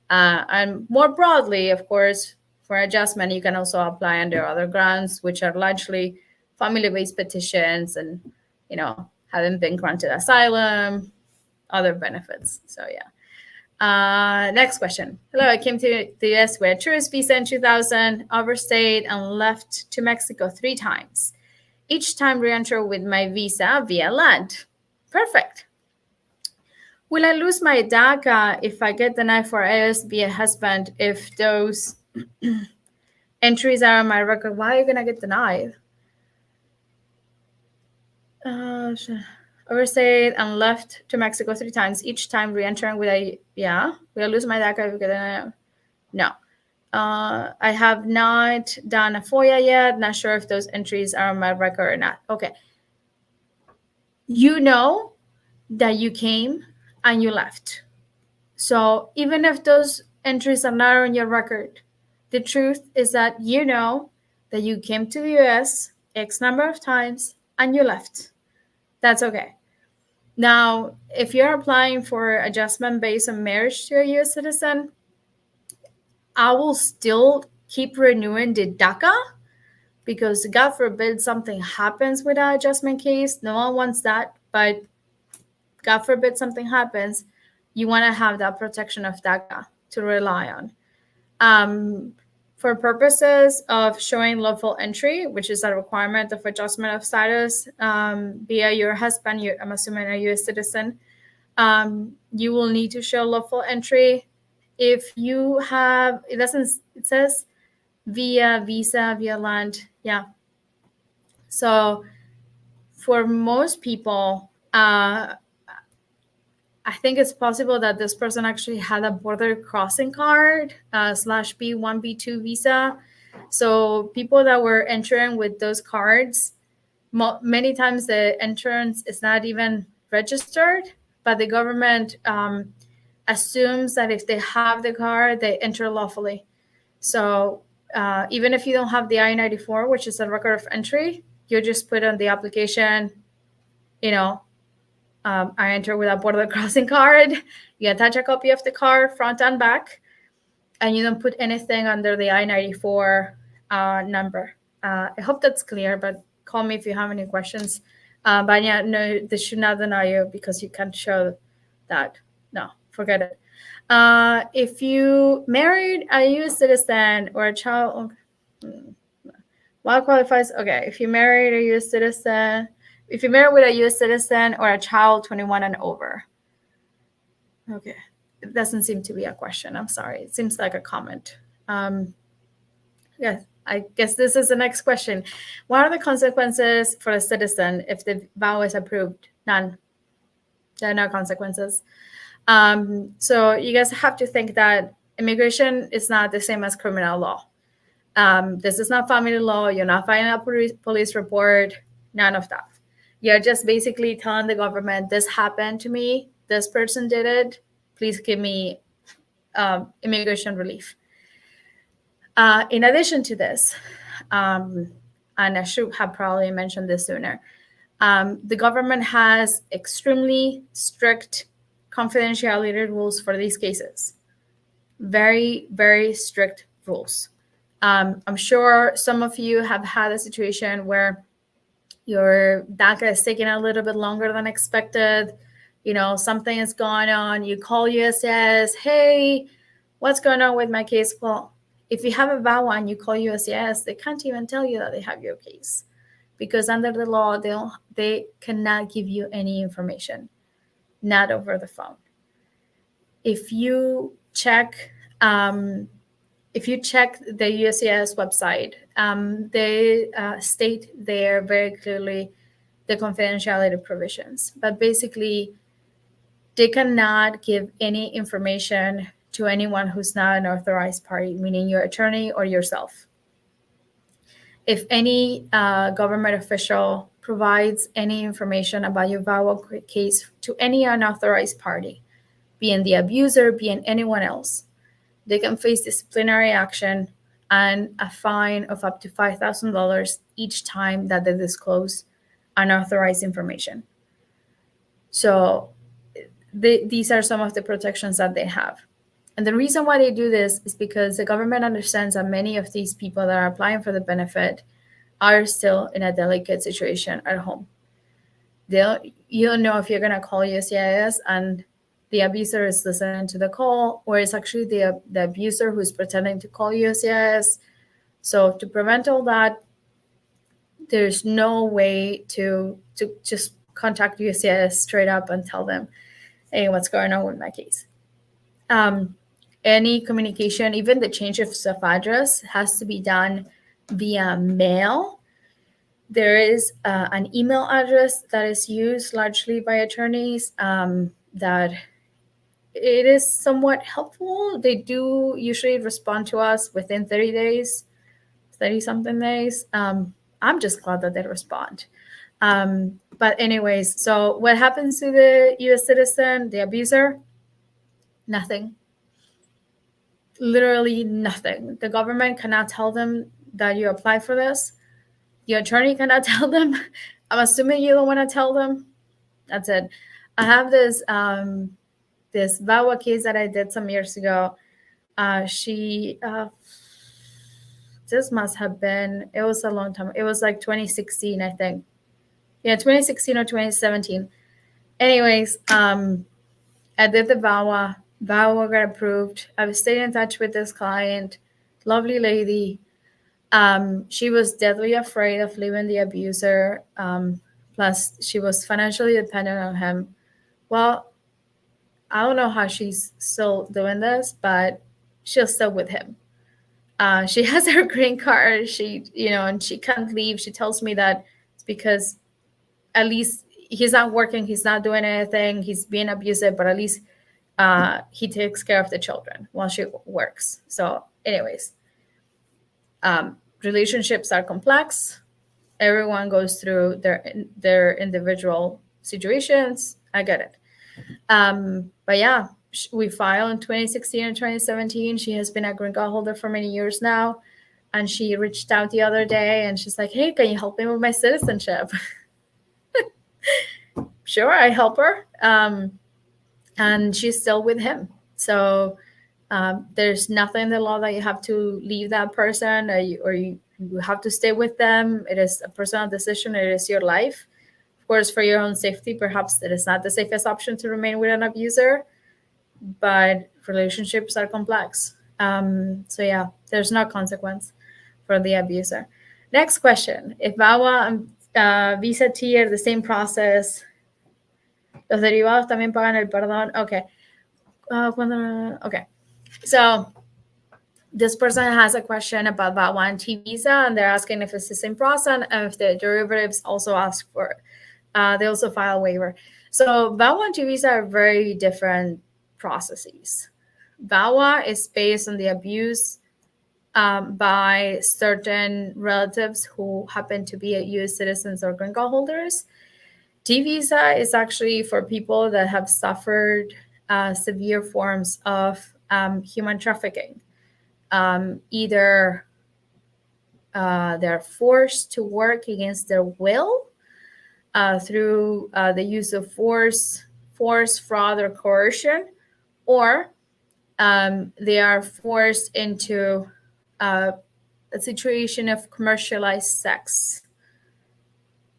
And more broadly, of course, for adjustment, you can also apply under other grounds, which are largely family-based petitions and, having been granted asylum, other benefits. So yeah. Next question. Hello, I came to the US with a tourist visa in 2000, overstayed and left to Mexico 3 times. Each time re-enter with my visa via land. Perfect. Will I lose my DACA if I get denied for IS via husband if those entries are on my record? Why are you going to get denied? Overstayed and left to Mexico 3 times, each time re-entering with will I lose my DACA if I get denied? No. I have not done a FOIA yet. Not sure if those entries are on my record or not. Okay. You know that you came and you left. So even if those entries are not on your record, the truth is that you know that you came to the US X number of times and you left. That's okay. Now, if you're applying for adjustment based on marriage to a US citizen, I will still keep renewing the DACA, because God forbid something happens with that adjustment case. No one wants that, but God forbid something happens, you want to have that protection of DACA to rely on. For purposes of showing lawful entry, which is a requirement of adjustment of status via your husband, I'm assuming a U.S. citizen, you will need to show lawful entry. If you have, it says via visa, via land. Yeah. So for most people, I think it's possible that this person actually had a border crossing card /B1, B2 visa. So people that were entering with those cards, many times the entrance is not even registered, but the government assumes that if they have the card, they enter lawfully. So even if you don't have the I-94, which is a record of entry, you just put on the application, I enter with a border crossing card. You attach a copy of the card, front and back, and you don't put anything under the I-94 number. I hope that's clear, but call me if you have any questions. But yeah, no, this should not deny you because you can't show that. No, forget it. If you married a U.S. citizen or a child, what qualifies? Okay, if you married a U.S. citizen, if you're married with a U.S. citizen or a child 21 and over. Okay, it doesn't seem to be a question. I'm sorry. It seems like a comment. Yes, I guess this is the next question. What are the consequences for a citizen if the VAWA is approved? None. There are no consequences. So you guys have to think that immigration is not the same as criminal law. This is not family law. You're not filing a police report. None of that. You're just basically telling the government, this happened to me, this person did it, please give me immigration relief. In addition to this, and I should have probably mentioned this sooner, the government has extremely strict confidentiality rules for these cases. Very, very strict rules. I'm sure some of you have had a situation where your DACA is taking a little bit longer than expected. Something is going on. You call USCIS, hey, what's going on with my case? Well, if you have a VAWA and you call USCIS, they can't even tell you that they have your case, because under the law, they cannot give you any information, not over the phone. If you check the USCIS website, they state there very clearly the confidentiality provisions. But basically, they cannot give any information to anyone who's not an authorized party, meaning your attorney or yourself. If any government official provides any information about your VAWA case to any unauthorized party, being the abuser, being anyone else, they can face disciplinary action and a fine of up to $5,000 each time that they disclose unauthorized information. So these are some of the protections that they have. And the reason why they do this is because the government understands that many of these people that are applying for the benefit are still in a delicate situation at home. You don't know if you're going to call USCIS and the abuser is listening to the call, or it's actually the abuser who's pretending to call USCIS. So to prevent all that, there's no way to just contact USCIS straight up and tell them, hey, what's going on with my case? Any communication, even the change of address, has to be done via mail. There is an email address that is used largely by attorneys that it is somewhat helpful. They do usually respond to us within 30-something days. I'm just glad that they respond. But anyways, so what happens to the U.S. citizen, the abuser? Nothing. Literally nothing. The government cannot tell them that you apply for this. The attorney cannot tell them. I'm assuming you don't want to tell them. That's it. I have this VAWA case that I did some years ago. This must have been, it was a long time. It was like 2016, I think. Yeah, 2016 or 2017. Anyways, I did the VAWA. VAWA got approved. I stayed in touch with this client, lovely lady. She was deadly afraid of leaving the abuser. Plus, she was financially dependent on him. Well, I don't know how she's still doing this, but she's still with him. She has her green card. And she can't leave. She tells me that it's because at least he's not working. He's not doing anything. He's being abusive, but at least he takes care of the children while she works. So anyways, relationships are complex. Everyone goes through their individual situations. I get it. But yeah, we filed in 2016 and 2017. She has been a green card holder for many years now. And she reached out the other day and she's like, hey, can you help me with my citizenship? Sure, I help her. And she's still with him. So there's nothing in the law that you have to leave that person or you have to stay with them. It is a personal decision. It is your life. Of course, for your own safety, perhaps it is not the safest option to remain with an abuser, but relationships are complex. So yeah, there's no consequence for the abuser. Next question. If VAWA and Visa T are the same process, los derivados también pagan el perdón. Okay. Okay. So this person has a question about VAWA and T Visa, and they're asking if it's the same process and if the derivatives also ask for it. They also file a waiver. So VAWA and T Visa are very different processes. VAWA is based on the abuse by certain relatives who happen to be U.S. citizens or green card holders. T Visa is actually for people that have suffered severe forms of human trafficking. Either they're forced to work against their will through the use of force, fraud, or coercion, or they are forced into a situation of commercialized sex,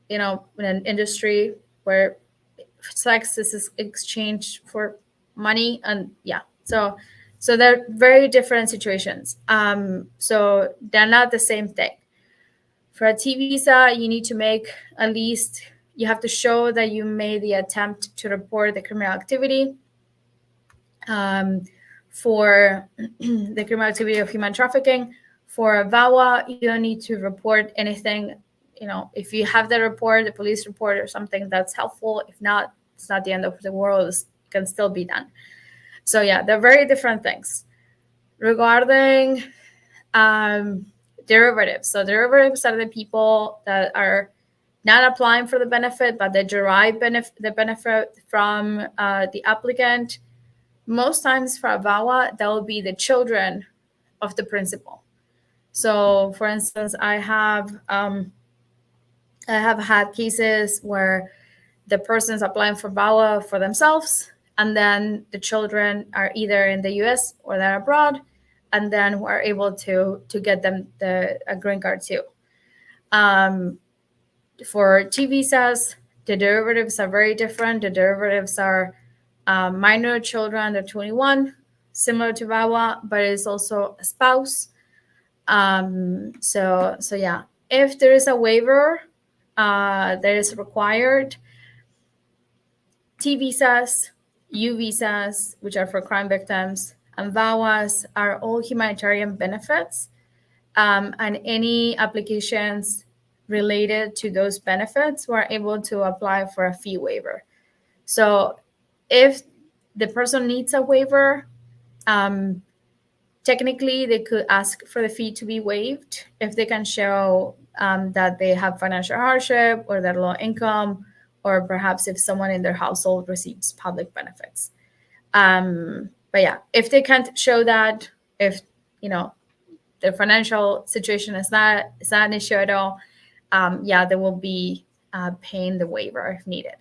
in an industry where sex is exchanged for money, and so they're very different situations. So they're not the same thing. For a T visa, you need to make at least, you have to show that you made the attempt to report the criminal activity. For the criminal activity of human trafficking, for a VAWA, you don't need to report anything. If you have the report, the police report or something, that's helpful. If not, it's not the end of the world. It can still be done. So yeah, they're very different things. Regarding derivatives. So derivatives are the people that are not applying for the benefit, but they derive the benefit from the applicant. Most times for a VAWA, that will be the children of the principal. So, for instance, I have had cases where the person's applying for VAWA for themselves, and then the children are either in the U.S. or they're abroad, and then we're able to get them a green card too. For T visas, the derivatives are very different. The derivatives are minor children under 21, similar to VAWA, but it's also a spouse. So yeah, if there is a waiver that is required, T visas, U visas, which are for crime victims, and VAWAs are all humanitarian benefits, and any applications related to those benefits were able to apply for a fee waiver. So if the person needs a waiver, technically they could ask for the fee to be waived if they can show that they have financial hardship or they're low income, or perhaps if someone in their household receives public benefits. But yeah, if they can't show that, if their financial situation is not an issue at all, they will be paying the waiver if needed.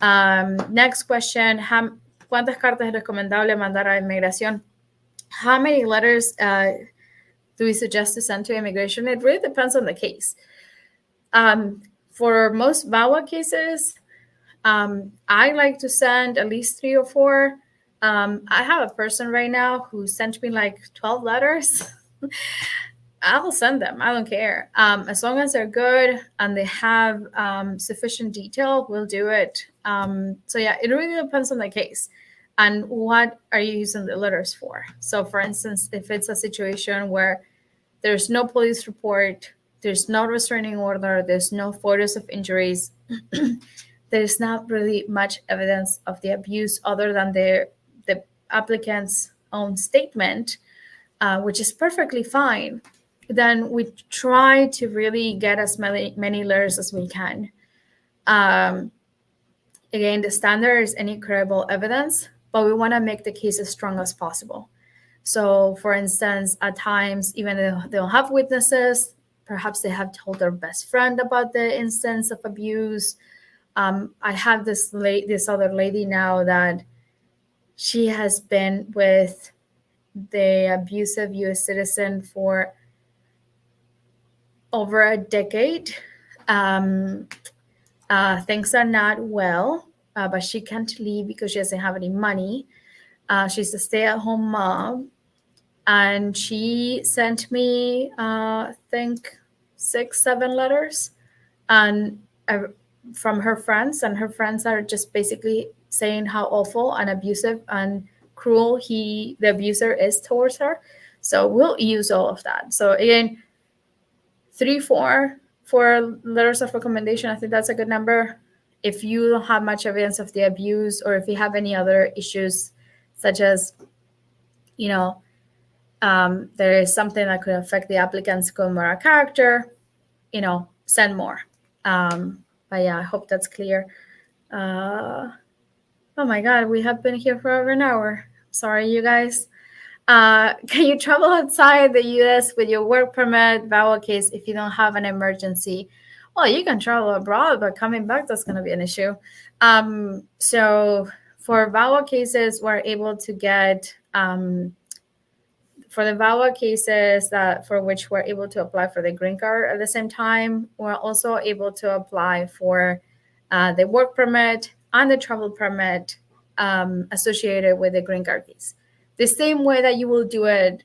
Next question: ¿Cuántas cartas es recomendable mandar a inmigración? How many letters do we suggest to send to immigration? It really depends on the case. For most VAWA cases, I like to send at least 3 or 4. I have a person right now who sent me like 12 letters. I'll send them. I don't care. As long as they're good and they have sufficient detail, we'll do it. So yeah, it really depends on the case and what are you using the letters for. So for instance, if it's a situation where there's no police report, there's no restraining order, there's no photos of injuries, there's not really much evidence of the abuse other than the applicant's own statement, which is perfectly fine, then we try to really get as many letters as we can. Again, the standard is any credible evidence, but we want to make the case as strong as possible. So, for instance, at times, even though they don't have witnesses, perhaps they have told their best friend about the instance of abuse. I have this other lady now that she has been with the abusive U.S. citizen for over a decade. Things are not well, but she can't leave because she doesn't have any money. She's a stay-at-home mom, and she sent me, I think, 6-7 letters, and from her friends, and her friends are just basically saying how awful and abusive and cruel the abuser is towards her. So we'll use all of that. So again, 3-4 letters of recommendation. I think that's a good number. If you don't have much evidence of the abuse, or if you have any other issues, such as, there is something that could affect the applicant's good moral character, send more. But yeah, I hope that's clear. Oh my God, we have been here for over an hour. Sorry, you guys. Can you travel outside the U.S. with your work permit, VAWA case, if you don't have an emergency? Well, you can travel abroad, but coming back, that's going to be an issue. So for VAWA cases, we're able to get, For the VAWA cases that for which we're able to apply for the green card at the same time, we're also able to apply for the work permit and the travel permit associated with the green card case. The same way that you will do it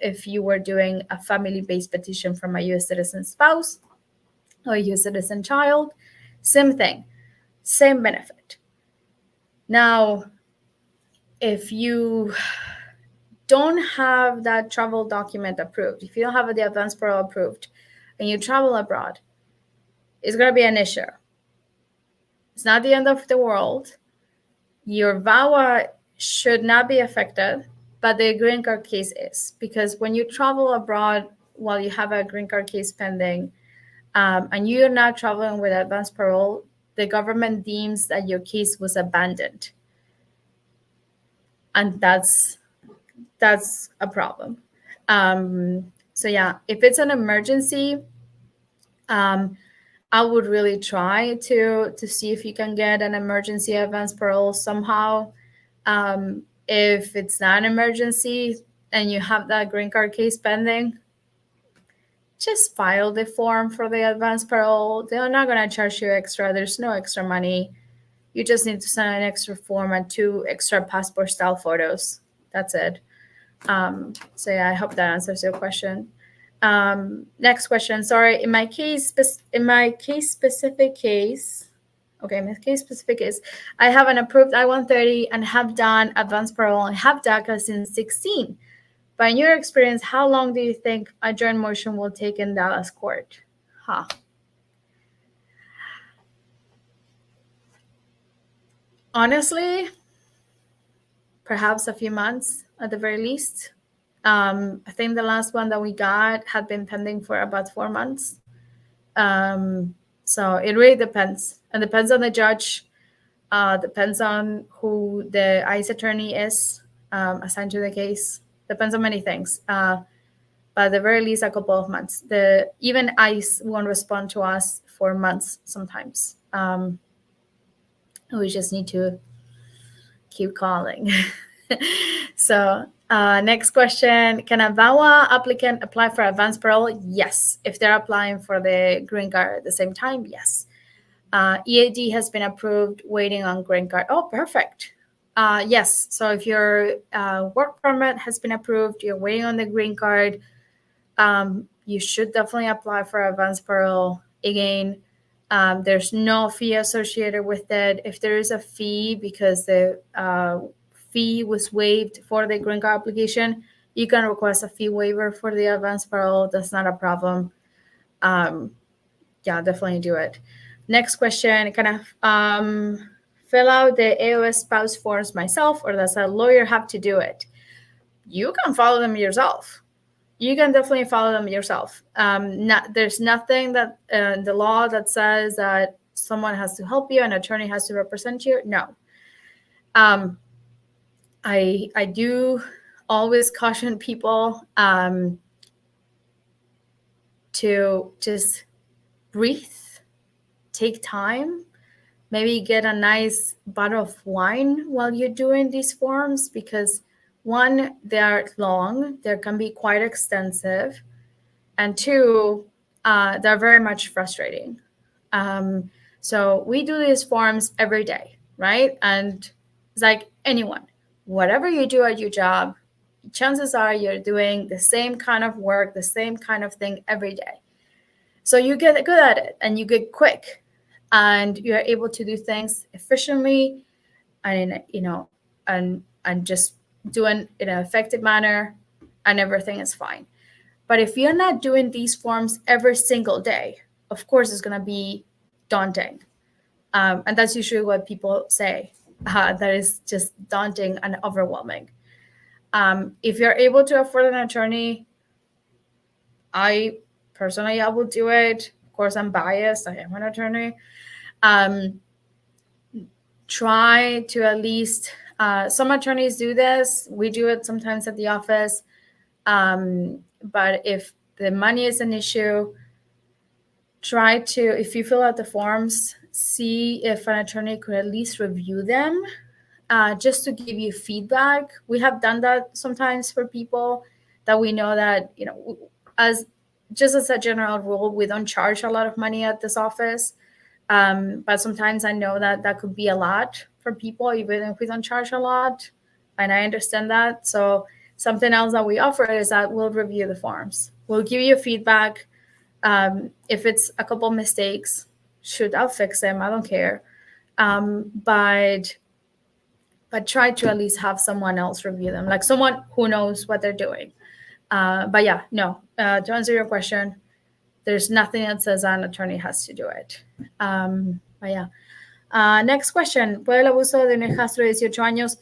if you were doing a family-based petition from a U.S. citizen spouse or a U.S. citizen child, same thing, same benefit. Now, if you don't have that travel document approved, if you don't have the advance parole approved, and you travel abroad, it's going to be an issue. It's not the end of the world. Your VAWA should not be affected, but the green card case is, because when you travel abroad while you have a green card case pending, and you're not traveling with advance parole, the government deems that your case was abandoned. And that's a problem. So yeah, if it's an emergency, I would really try to see if you can get an emergency advance parole somehow. If it's not an emergency and you have that green card case pending, just file the form for the advance parole. They're not going to charge you extra. There's no extra money. You just need to send an extra form and 2 extra passport style photos. That's it. So yeah, I hope that answers your question. Next question. Sorry, in my case specific case, I have an approved I-130 and have done advance parole and have DACA since 16. But in your experience, how long do you think a joint motion will take in Dallas court? Honestly, perhaps a few months at the very least. I think the last one that we got had been pending for about 4 months. So it really depends. It depends on the judge, depends on who the ICE attorney is assigned to the case. Depends on many things. But at the very least, a couple of months. Even ICE won't respond to us for months sometimes. We just need to keep calling. So next question, can a VAWA applicant apply for advance parole? Yes. If they're applying for the green card at the same time, yes. EAD has been approved, waiting on green card. Oh, perfect. Yes. So if your work permit has been approved, you're waiting on the green card, you should definitely apply for advance parole. Again, there's no fee associated with it. If there is a fee because the fee was waived for the green card application, you can request a fee waiver for the advance parole. That's not a problem. Yeah, definitely do it. Next question, can I fill out the AOS spouse forms myself, or does a lawyer have to do it? You can follow them yourself. You can definitely follow them yourself. There's nothing that in the law that says that someone has to help you, an attorney has to represent you. No. I do always caution people to just breathe, take time, maybe get a nice bottle of wine while you're doing these forms, because one, they're long, they can be quite extensive, and 2, they're very much frustrating. So we do these forms every day, right? And it's like anyone, whatever you do at your job, chances are you're doing the same kind of work, the same kind of thing every day. So you get good at it and you get quick and you're able to do things efficiently and, and just doing it in an effective manner, and everything is fine. But if you're not doing these forms every single day, of course, it's going to be daunting. And that's usually what people say. That is just daunting and overwhelming. If you're able to afford an attorney, I will do it. Of course, I'm biased. I am an attorney. Try to at least, some attorneys do this. We do it sometimes at the office. But if the money is an issue, try to, if you fill out the forms, see if an attorney could at least review them, just to give you feedback. We have done that sometimes for people, that we know that, as just as a general rule, we don't charge a lot of money at this office. But sometimes I know that could be a lot for people, even if we don't charge a lot. And I understand that. So something else that we offer is that we'll review the forms. We'll give you feedback. If it's a couple mistakes, shoot, I'll fix them. I don't care. But try to at least have someone else review them, like someone who knows what they're doing. But yeah, no, to answer your question, there's nothing that says an attorney has to do it. But yeah. Next question. ¿Puede el abuso de un hijastro de 18 años?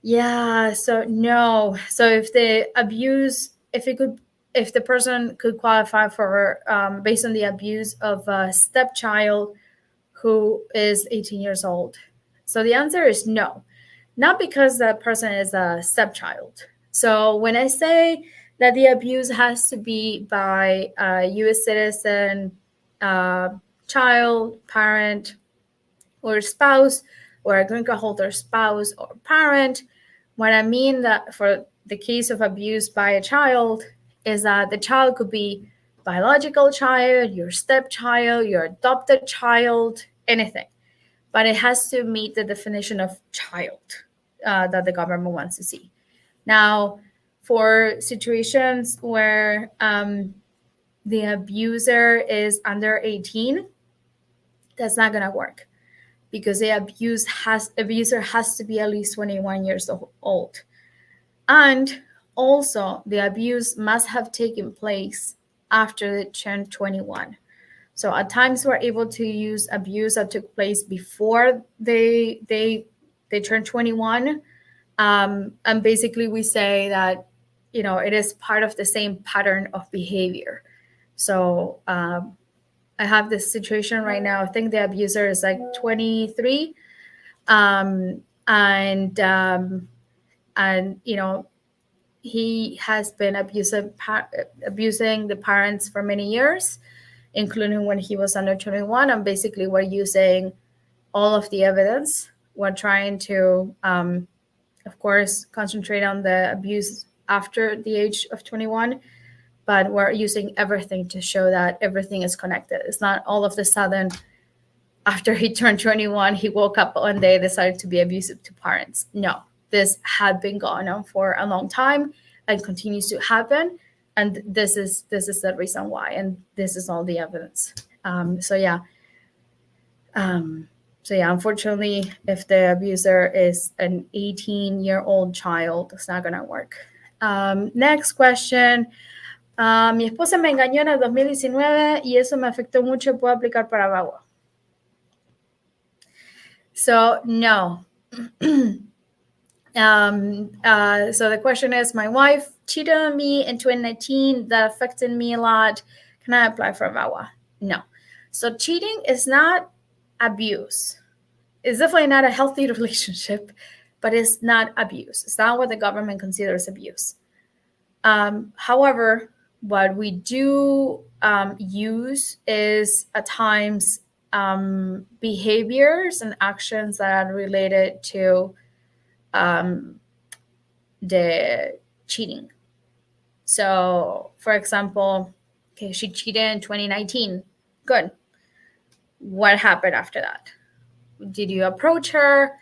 Yeah, so no. So if the abuse, if the person could qualify for, based on the abuse of a stepchild who is 18 years old. So the answer is no. Not because that person is a stepchild. So when I say that the abuse has to be by a U.S. citizen, child, parent, or spouse, or a green card holder spouse or parent, what I mean that for the case of abuse by a child is that the child could be biological child, your stepchild, your adopted child, anything. But it has to meet the definition of child that the government wants to see. Now, for situations where the abuser is under 18, that's not going to work, because the abuser has to be at least 21 years old. And also, the abuse must have taken place after they turned 21. So at times we're able to use abuse that took place before they turned 21. And basically we say that, it is part of the same pattern of behavior. So I have this situation right now. I think the abuser is like 23. And he has been abusing the parents for many years, including when he was under 21. And basically we're using all of the evidence. We're trying to, of course, concentrate on the abuse after the age of 21, but we're using everything to show that everything is connected. It's not all of a sudden after he turned 21, he woke up one day, decided to be abusive to parents. No, this had been going on for a long time and continues to happen. And this is the reason why, and this is all the evidence. Unfortunately, if the abuser is an 18-year-old child, it's not going to work. Next question. Mi esposa me engañó en el 2019 y eso me afectó mucho. ¿Puedo aplicar para VAWA? So, no. So the question is, my wife cheated on me in 2019. That affected me a lot. Can I apply for VAWA? No. So cheating is not abuse. It's definitely not a healthy relationship, but it's not abuse. It's not what the government considers abuse. However, what we do use is at times behaviors and actions that are related to the cheating. So, for example, okay, she cheated in 2019. Good. What happened after that? Did you approach her?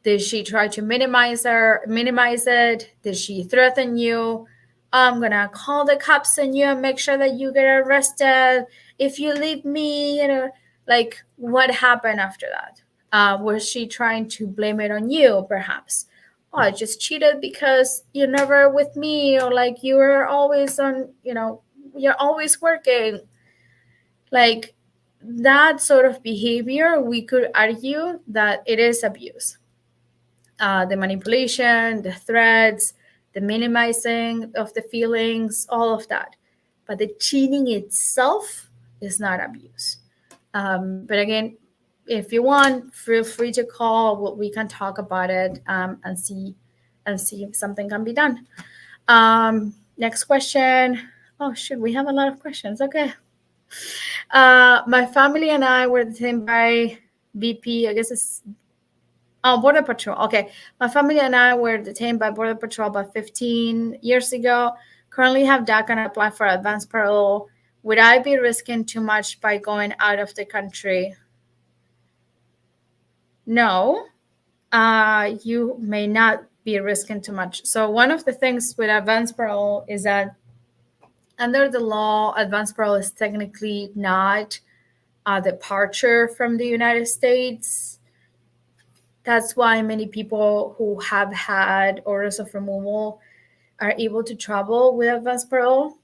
Did she try to minimize it? Did she threaten you? I'm gonna call the cops on you and make sure that you get arrested if you leave me, like what happened after that? Was she trying to blame it on you, perhaps? Oh, I just cheated because you're never with me, or like you were always on, you're always working. Like that sort of behavior, we could argue that it is abuse. The manipulation, the threats, the minimizing of the feelings, all of that. But the cheating itself is not abuse. But again, if you want, feel free to call. We can talk about it and see if something can be done. Next question. Oh, shoot, we have a lot of questions. Okay. My family and I were detained by BP. I guess it's Border Patrol. Okay. My family and I were detained by Border Patrol about 15 years ago. currently have DACA and apply for advanced parole. Would I be risking too much by going out of the country? No, you may not be risking too much. So one of the things with advanced parole is that under the law, advanced parole is technically not a departure from the United States. That's why many people who have had orders of removal are able to travel with advanced parole,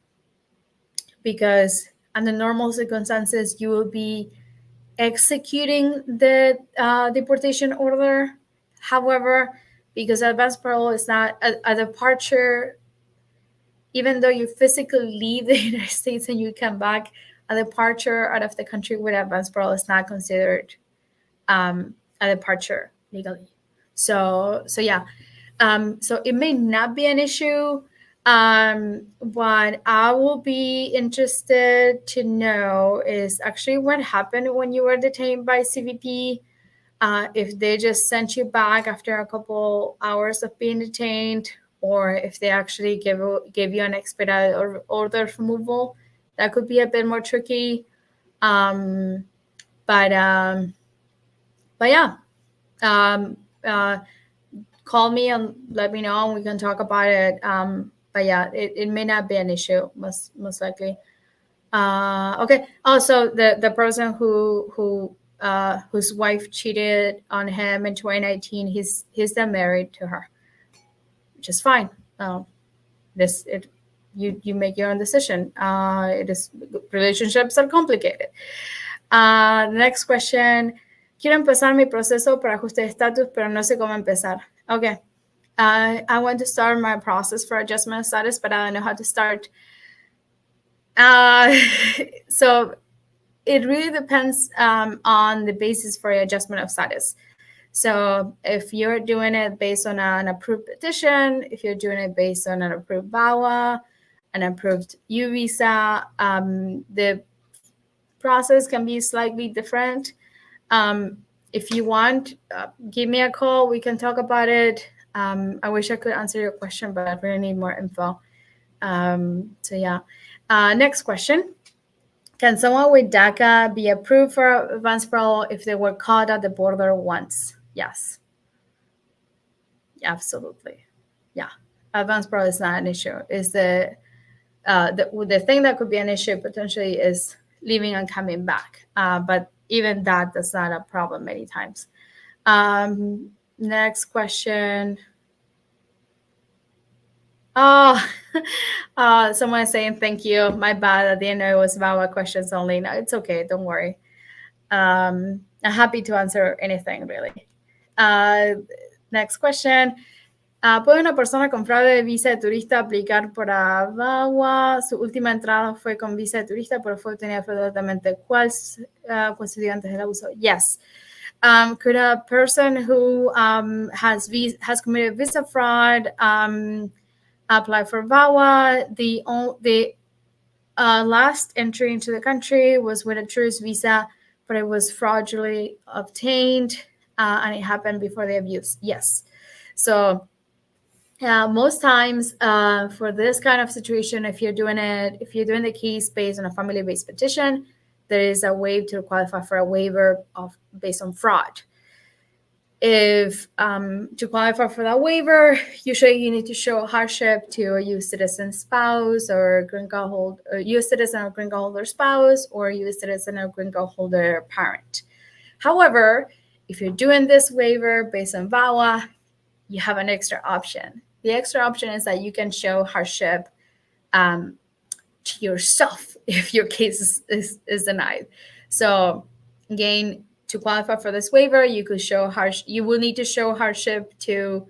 because under normal circumstances, you will be executing the deportation order. However, because advanced parole is not a departure, even though you physically leave the United States and you come back, a departure out of the country with advanced parole is not considered a departure legally. So yeah. So it may not be an issue. What I will be interested to know is actually what happened when you were detained by CBP. If they just sent you back after a couple hours of being detained, or if they actually gave you an expedited order of removal. That could be a bit more tricky. But yeah. Call me and let me know, and we can talk about it. But yeah, it may not be an issue, most likely. Okay. Also, the person whose wife cheated on him in 2019, he's then married to her, which is fine. You make your own decision. Relationships are complicated. Next question. Quiero empezar mi proceso para ajuste de estatus, pero no sé cómo empezar. Okay. I want to start my process for adjustment of status, but I don't know how to start. So it really depends on the basis for your adjustment of status. So if you're doing it based on an approved petition, if you're doing it based on an approved VAWA, an approved U visa, the process can be slightly different. If you want, give me a call. We can talk about it. I wish I could answer your question, but I really need more info. So yeah. Next question. Can someone with DACA be approved for advanced parole if they were caught at the border once? Yes. Absolutely. Yeah. Advanced parole is not an issue. Is the thing that could be an issue potentially is leaving and coming back. But even that's not a problem many times. Next question. Oh, someone saying thank you. My bad. At the end, it was VAWA questions only. No, it's okay. Don't worry. I'm happy to answer anything, really. Next question. ¿Puede una persona con fraude de visa de turista aplicar para VAWA? Su última entrada fue con visa de turista, pero fue obtenida fraudulentamente. ¿Cuál sucedió antes del abuso? Yes. Could a person who has committed visa fraud apply for VAWA? The last entry into the country was with a tourist visa, but it was fraudulently obtained, and it happened before the abuse. Yes. So most times for this kind of situation, if you're doing the case based on a family-based petition, there is a way to qualify for a waiver based on fraud. If to qualify for that waiver, usually you need to show hardship to a U.S. citizen spouse or green card holder, U.S. citizen or green card holder spouse, or U.S. citizen or green card holder parent. However, if you're doing this waiver based on VAWA, you have an extra option. The extra option is that you can show hardship to yourself if your case is denied. So again, to qualify for this waiver, you will need to show hardship to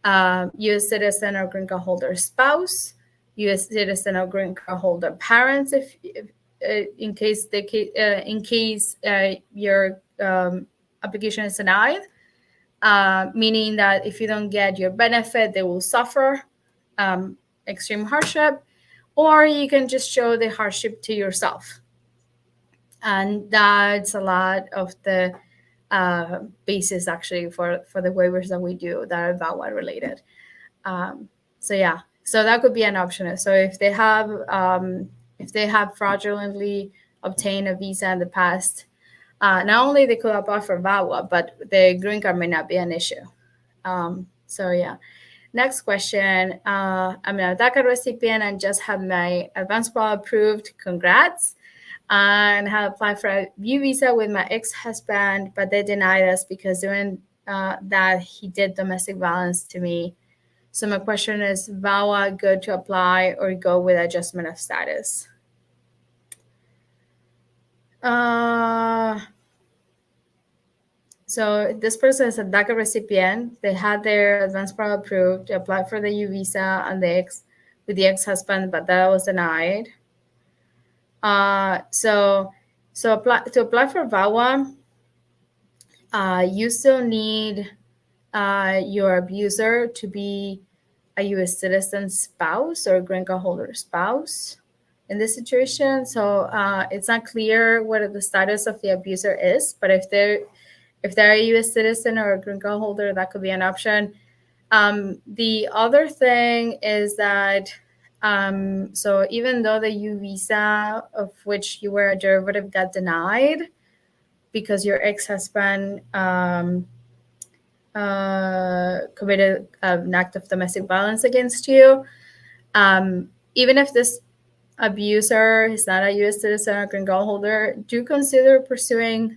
U.S. citizen or green card holder spouse, U.S. citizen or green card holder parents, if in case your application is denied. Meaning that if you don't get your benefit, they will suffer extreme hardship, or you can just show the hardship to yourself. And that's a lot of the basis actually for the waivers that we do that are VAWA related. So yeah, So that could be an option. So if they have fraudulently obtained a visa in the past, not only they could apply for VAWA, but the green card may not be an issue. So yeah. Next question. I'm a DACA recipient and just had my advance parole approved. Congrats. And have applied for a U visa with my ex-husband, but they denied us because during that he did domestic violence to me. So my question is, VAWA good to apply or go with adjustment of status? So this person is a DACA recipient. They had their advance parole approved. They applied for the U visa and with the ex-husband, but that was denied. So to apply for VAWA, you still need your abuser to be a U.S. citizen spouse or green card holder spouse in this situation. So it's not clear what the status of the abuser is, but if they're a U.S. citizen or a green card holder, that could be an option. The other thing is that so even though the U visa of which you were a derivative got denied because your ex-husband committed an act of domestic violence against you, even if this abuser is not a U.S. citizen or green card holder, do consider pursuing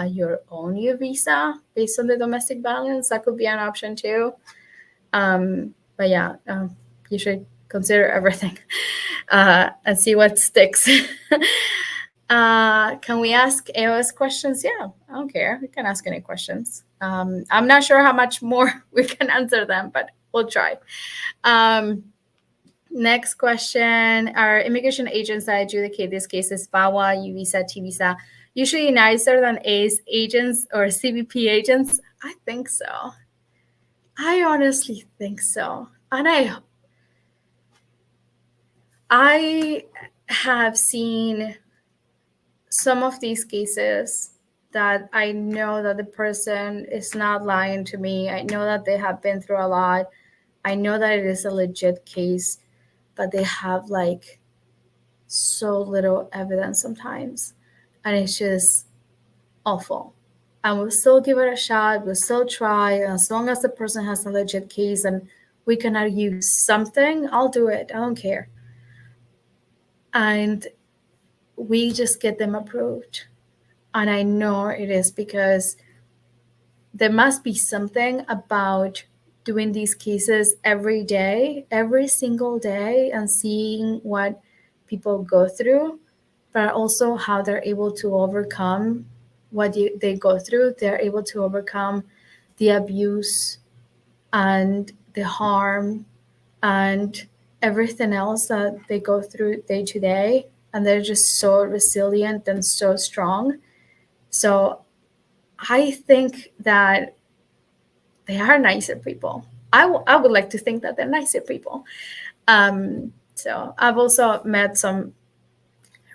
your own U visa based on the domestic violence. That could be an option too. But yeah, you should consider everything and see what sticks. Can we ask AOS questions? Yeah, I don't care. We can ask any questions. I'm not sure how much more we can answer them, but we'll try. Next question. Are immigration agents that adjudicate these cases, VAWA, U visa, T visa, usually nicer than ACE agents or CBP agents? I think so. I honestly think so. And I have seen some of these cases that I know that the person is not lying to me. I know that they have been through a lot. I know that it is a legit case, but they have like so little evidence sometimes. And it's just awful. And we'll still give it a shot. We'll still try. As long as the person has a legit case and we can argue something, I'll do it. I don't care. And we just get them approved. And I know it is because there must be something about doing these cases every day, every single day, and seeing what people go through, but also how they're able to overcome what they go through. They're able to overcome the abuse and the harm and everything else that they go through day to day. And they're just so resilient and so strong. So I think that they are nicer people. I would like to think that they're nicer people. So I've also met some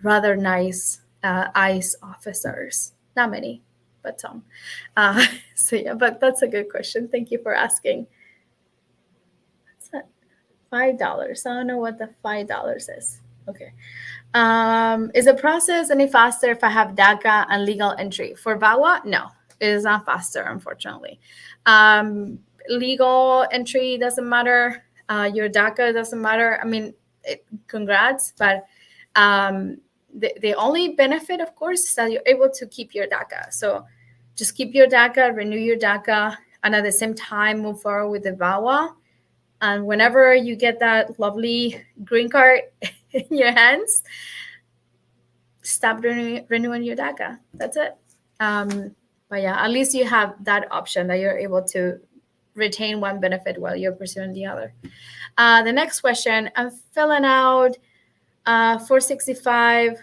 rather nice ICE officers. Not many, but some. So yeah, but that's a good question. Thank you for asking. What's that? $5. I don't know what the $5 is. Okay. Is the process any faster if I have DACA and legal entry? For VAWA, no, it is not faster, unfortunately. Legal entry doesn't matter. Your DACA doesn't matter. I mean, congrats, but the only benefit, of course, is that you're able to keep your DACA. So just keep your DACA, renew your DACA, and at the same time move forward with the VAWA. And whenever you get that lovely green card in your hands, stop renewing your DACA. That's it. But yeah, at least you have that option that you're able to retain one benefit while you're pursuing the other. The next question, I'm filling out 465.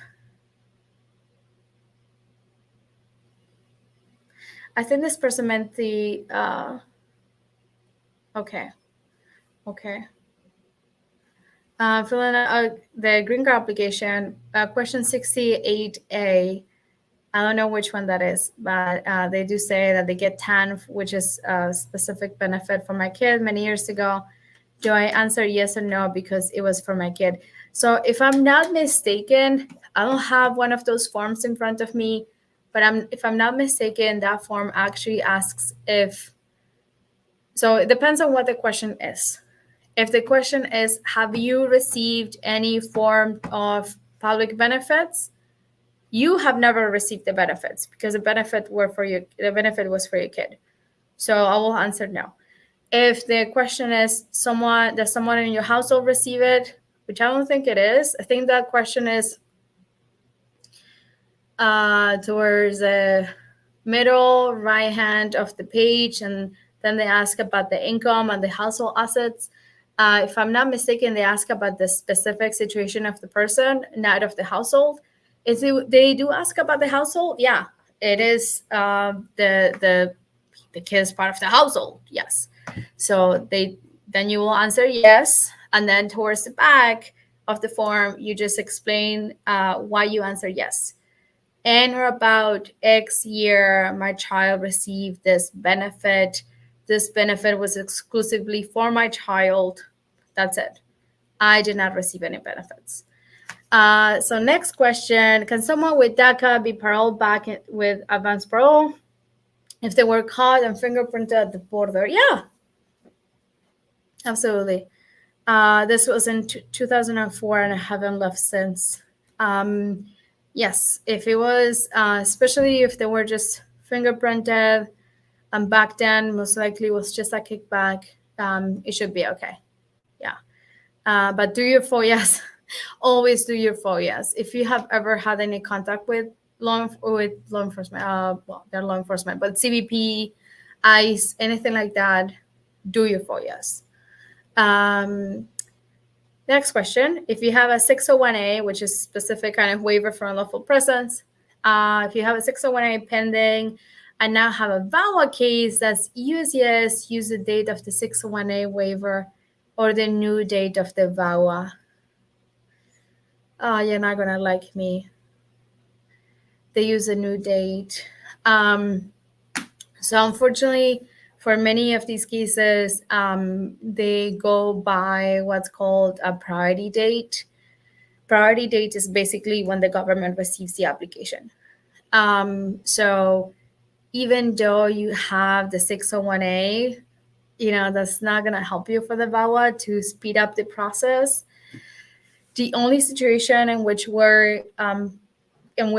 I think this person meant the, okay. Filling out the green card application, question 68A. I don't know which one that is, but they do say that they get TANF, which is a specific benefit for my kid many years ago. do I answer yes or no because it was for my kid? So if I'm not mistaken, I don't have one of those forms in front of me, but if I'm not mistaken, that form actually asks if, so it depends on what the question is. If the question is, have you received any form of public benefits? You have never received the benefits because the benefit was for your kid. So I will answer no. If the question is, does someone in your household receive it? Which I don't think it is. I think that question is towards the middle right hand of the page, and then they ask about the income and the household assets. If I'm not mistaken, they ask about the specific situation of the person, not of the household. If they do ask about the household, yeah, it is the kid is part of the household. Yes, so then you will answer yes, and then towards the back of the form, you just explain why you answer yes. And or about X year, my child received this benefit. This benefit was exclusively for my child. That's it. I did not receive any benefits. So next question, can someone with DACA be paroled back with advance parole if they were caught and fingerprinted at the border? Yeah, absolutely. This was in 2004 and I haven't left since. Yes, if it was, especially if they were just fingerprinted, and back then most likely was just a kickback, it should be okay. Yeah. But do your FOIAs. Always do your FOIAs. If you have ever had any contact with law enforcement, not law enforcement, but CBP, ICE, anything like that, do your FOIAs. Next question. If you have a 601A, which is specific kind of waiver for unlawful presence, if you have a 601A pending and now have a VAWA case, that's use yes, use the date of the 601A waiver or the new date of the VAWA. Oh, you're not going to like me. They use a new date. So unfortunately, for many of these cases, they go by what's called a priority date. Priority date is basically when the government receives the application. So even though you have the 601A, that's not going to help you for the VAWA to speed up the process. The only situation in which we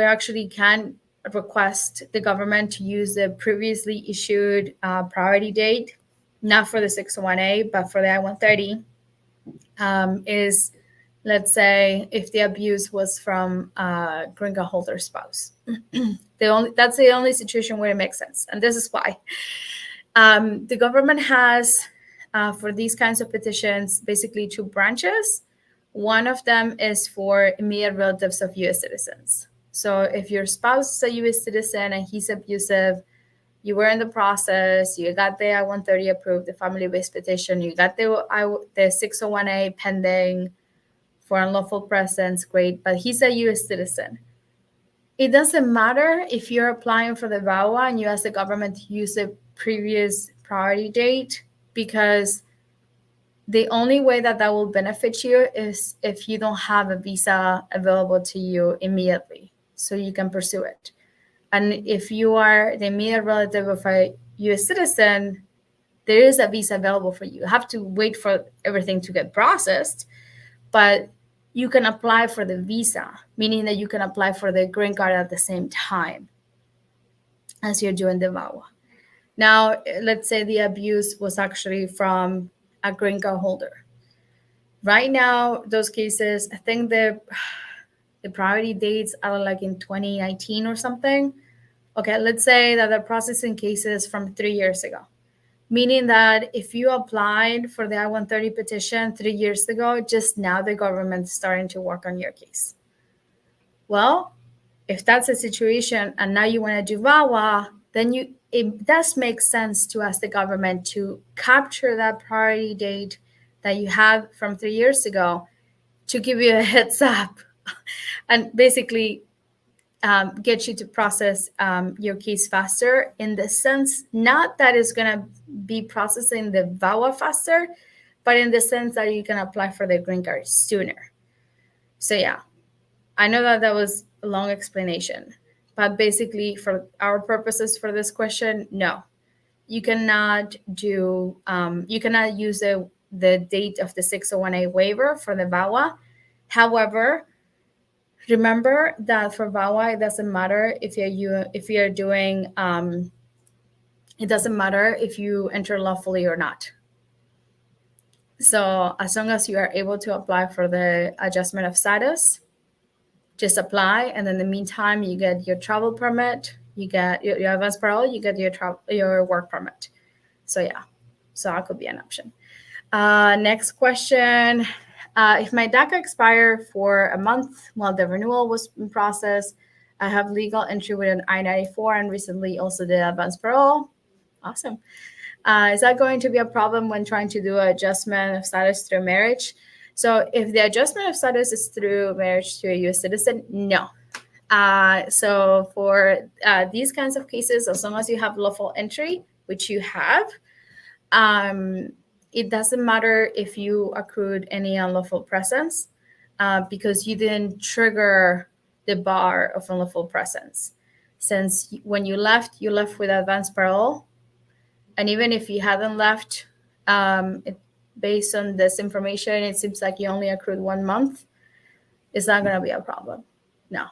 actually can request the government to use the previously issued priority date, not for the 601A, but for the I-130, is, let's say, if the abuse was from a green card holder spouse. That's the only situation where it makes sense. And this is why. The government has, for these kinds of petitions, basically two branches. One of them is for immediate relatives of U.S. citizens. So if your spouse is a U.S. citizen and he's abusive, you were in the process, you got the I-130 approved, the family-based petition, you got the 601A pending for unlawful presence, great, but he's a U.S. citizen. It doesn't matter if you're applying for the VAWA and you ask the government to use the previous priority date, because the only way that will benefit you is if you don't have a visa available to you immediately, so you can pursue it. And if you are the immediate relative of a U.S. citizen, there is a visa available for you. You have to wait for everything to get processed, but you can apply for the visa, meaning that you can apply for the green card at the same time as you're doing the VAWA. Now, let's say the abuse was actually from a green card holder. Right now, those cases, I think the priority dates are like in 2019 or something. Okay, let's say that they're processing cases from 3 years ago, meaning that if you applied for the I-130 petition 3 years ago, just now the government's starting to work on your case. Well, if that's the situation and now you want to do VAWA, then it does make sense to ask the government to capture that priority date that you had from 3 years ago to give you a heads up and basically get you to process your case faster, in the sense, not that it's going to be processing the VAWA faster, but in the sense that you can apply for the green card sooner. So yeah, I know that that was a long explanation, but basically for our purposes for this question, no, you cannot do, you cannot use the date of the 601A waiver for the VAWA. However, remember that for VAWA, it doesn't matter if you're doing, it doesn't matter if you enter lawfully or not. So as long as you are able to apply for the adjustment of status, just apply, and in the meantime, you get your travel permit, you get your advance parole, you get your work permit. So yeah, so that could be an option. Next question. If my DACA expired for a month while the renewal was in process, I have legal entry with an I-94 and recently also did advance parole. Awesome. Is that going to be a problem when trying to do an adjustment of status through marriage? So if the adjustment of status is through marriage to a U.S. citizen, no. So for these kinds of cases, as long as you have lawful entry, which you have, it doesn't matter if you accrued any unlawful presence because you didn't trigger the bar of unlawful presence. Since when you left with advance parole, and even if you hadn't left, based on this information, it seems like you only accrued 1 month. It's not going to be a problem. No.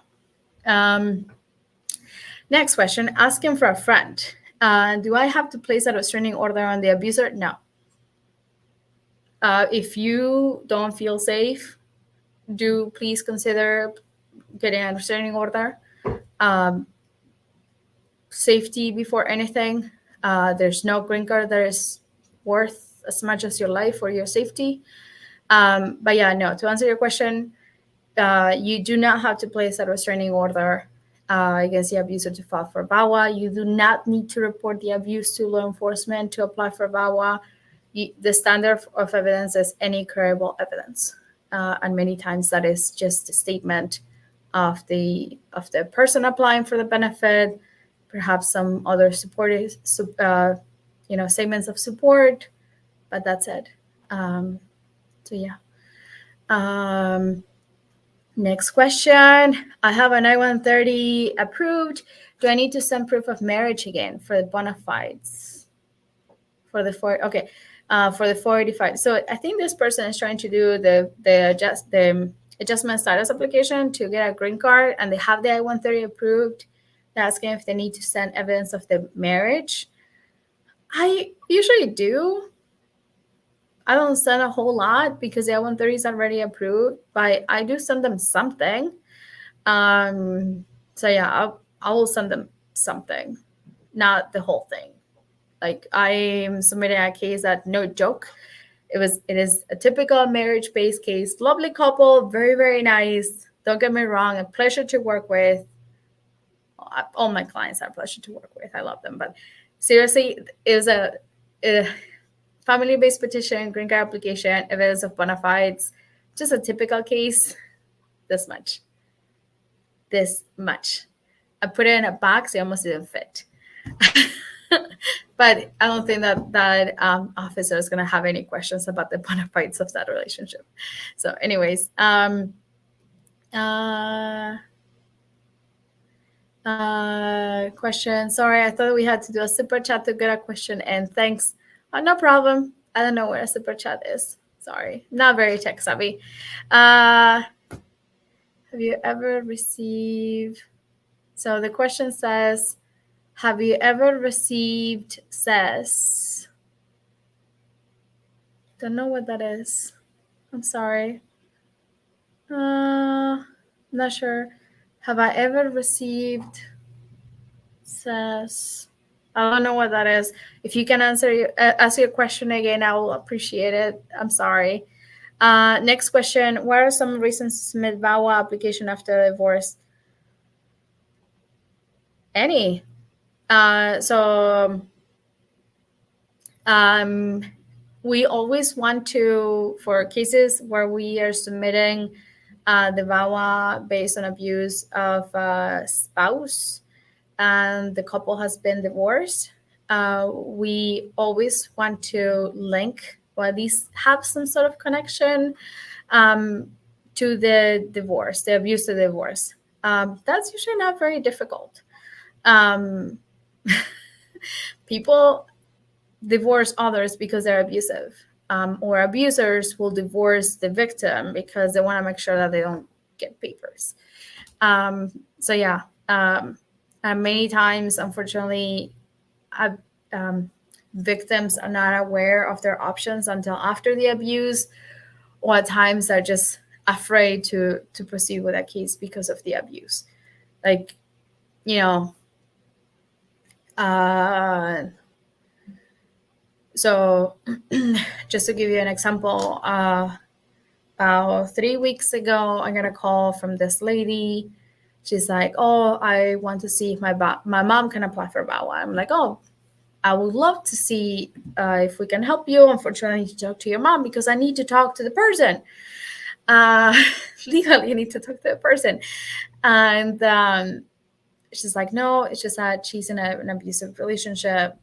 Next question, asking for a friend. Do I have to place a restraining order on the abuser? No. If you don't feel safe, do please consider getting a restraining order. Safety before anything. There's no green card that is worth as much as your life or your safety. But yeah, no, to answer your question, you do not have to place a restraining order against the abuser to file for VAWA. You do not need to report the abuse to law enforcement to apply for VAWA. The standard of evidence is any credible evidence. And many times that is just a statement of the person applying for the benefit, perhaps some other supportive, statements of support, but that's it. So yeah. Next question. I have an I-130 approved. Do I need to send proof of marriage again for the bona fides? For the 485. So I think this person is trying to do the adjustment status application to get a green card, and they have the I-130 approved. They're asking if they need to send evidence of the marriage. I usually do. I don't send a whole lot because the I-130 is already approved, but I do send them something. So yeah, I will send them something, not the whole thing. Like I'm submitting a case that, no joke, it is a typical marriage-based case. Lovely couple, very, very nice. Don't get me wrong, a pleasure to work with. All my clients are a pleasure to work with. I love them. But seriously, it was a family-based petition, green card application, evidence of bona fides, just a typical case. This much. I put it in a box. It almost didn't fit. But I don't think that officer is going to have any questions about the bona fides of that relationship. So anyways, question. Sorry, I thought we had to do a super chat to get a question, and thanks. No problem. I don't know where a super chat is. Sorry, not very tech savvy. Have you ever received? So the question says, have you ever received? Says, don't know what that is. I'm sorry. Not sure. Have I ever received? Says, I don't know what that is. If you can ask your question again, I will appreciate it. I'm sorry. Next question. What are some reasons to submit VAWA application after divorce? Any. We always want to, for cases where we are submitting the VAWA based on abuse of a spouse and the couple has been divorced, we always want to link or at least have some sort of connection to the divorce, the abuse to divorce. That's usually not very difficult. People divorce others because they're abusive, or abusers will divorce the victim because they want to make sure that they don't get papers. So yeah, and many times, unfortunately, victims are not aware of their options until after the abuse, or at times are just afraid to proceed with a case because of the abuse. Like, you know, so just to give you an example, about 3 weeks ago, I got a call from this lady. She's like, "Oh, I want to see if my mom can apply for VAWA." I'm like, "Oh, I would love to see if we can help you. Unfortunately, I need to talk to your mom because I need to talk to the person. Legally, you need to talk to the person." And she's like, "No, it's just that she's in an abusive relationship."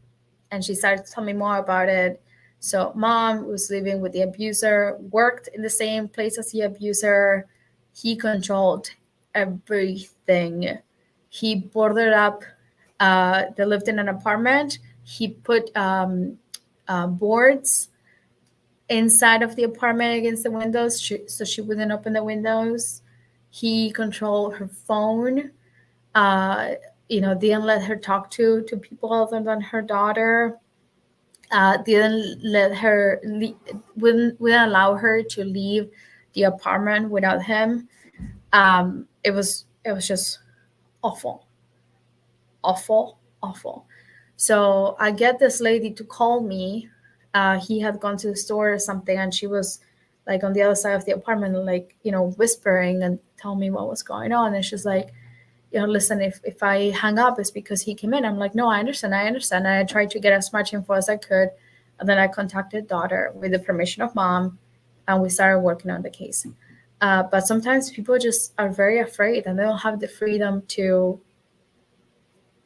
And she started to tell me more about it. So mom was living with the abuser, worked in the same place as the abuser. He controlled everything. He boarded up. They lived in an apartment. He put boards inside of the apartment against the windows so she wouldn't open the windows. He controlled her phone. Didn't let her talk to people other than her daughter. Didn't let her wouldn't allow her to leave the apartment without him. It was just awful. So I get this lady to call me. He had gone to the store or something, and she was like on the other side of the apartment, like, whispering and telling me what was going on. And she's like, "Listen, if I hang up, it's because he came in." I'm like, "No, I understand. And I tried to get as much info as I could. And then I contacted daughter with the permission of mom, and we started working on the case. But sometimes people just are very afraid, and they don't have the freedom to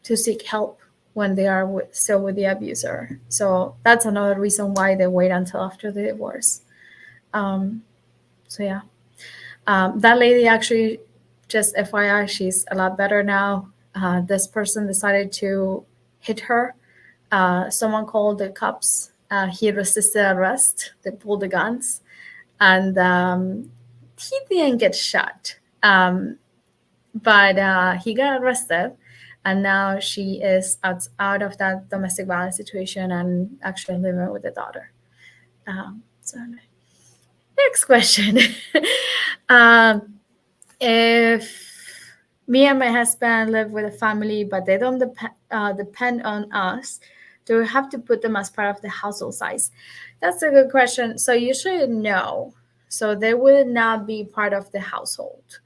seek help when they are still with the abuser. So that's another reason why they wait until after the divorce. So yeah, that lady actually, just FYI, she's a lot better now. This person decided to hit her. Someone called the cops. He resisted arrest. They pulled the guns, and he didn't get shot. But he got arrested, and now she is out of that domestic violence situation and actually living with the daughter. So next question. If me and my husband live with a family, but they don't depend on us, do we have to put them as part of the household size? That's a good question. So usually no. So they would not be part of the household.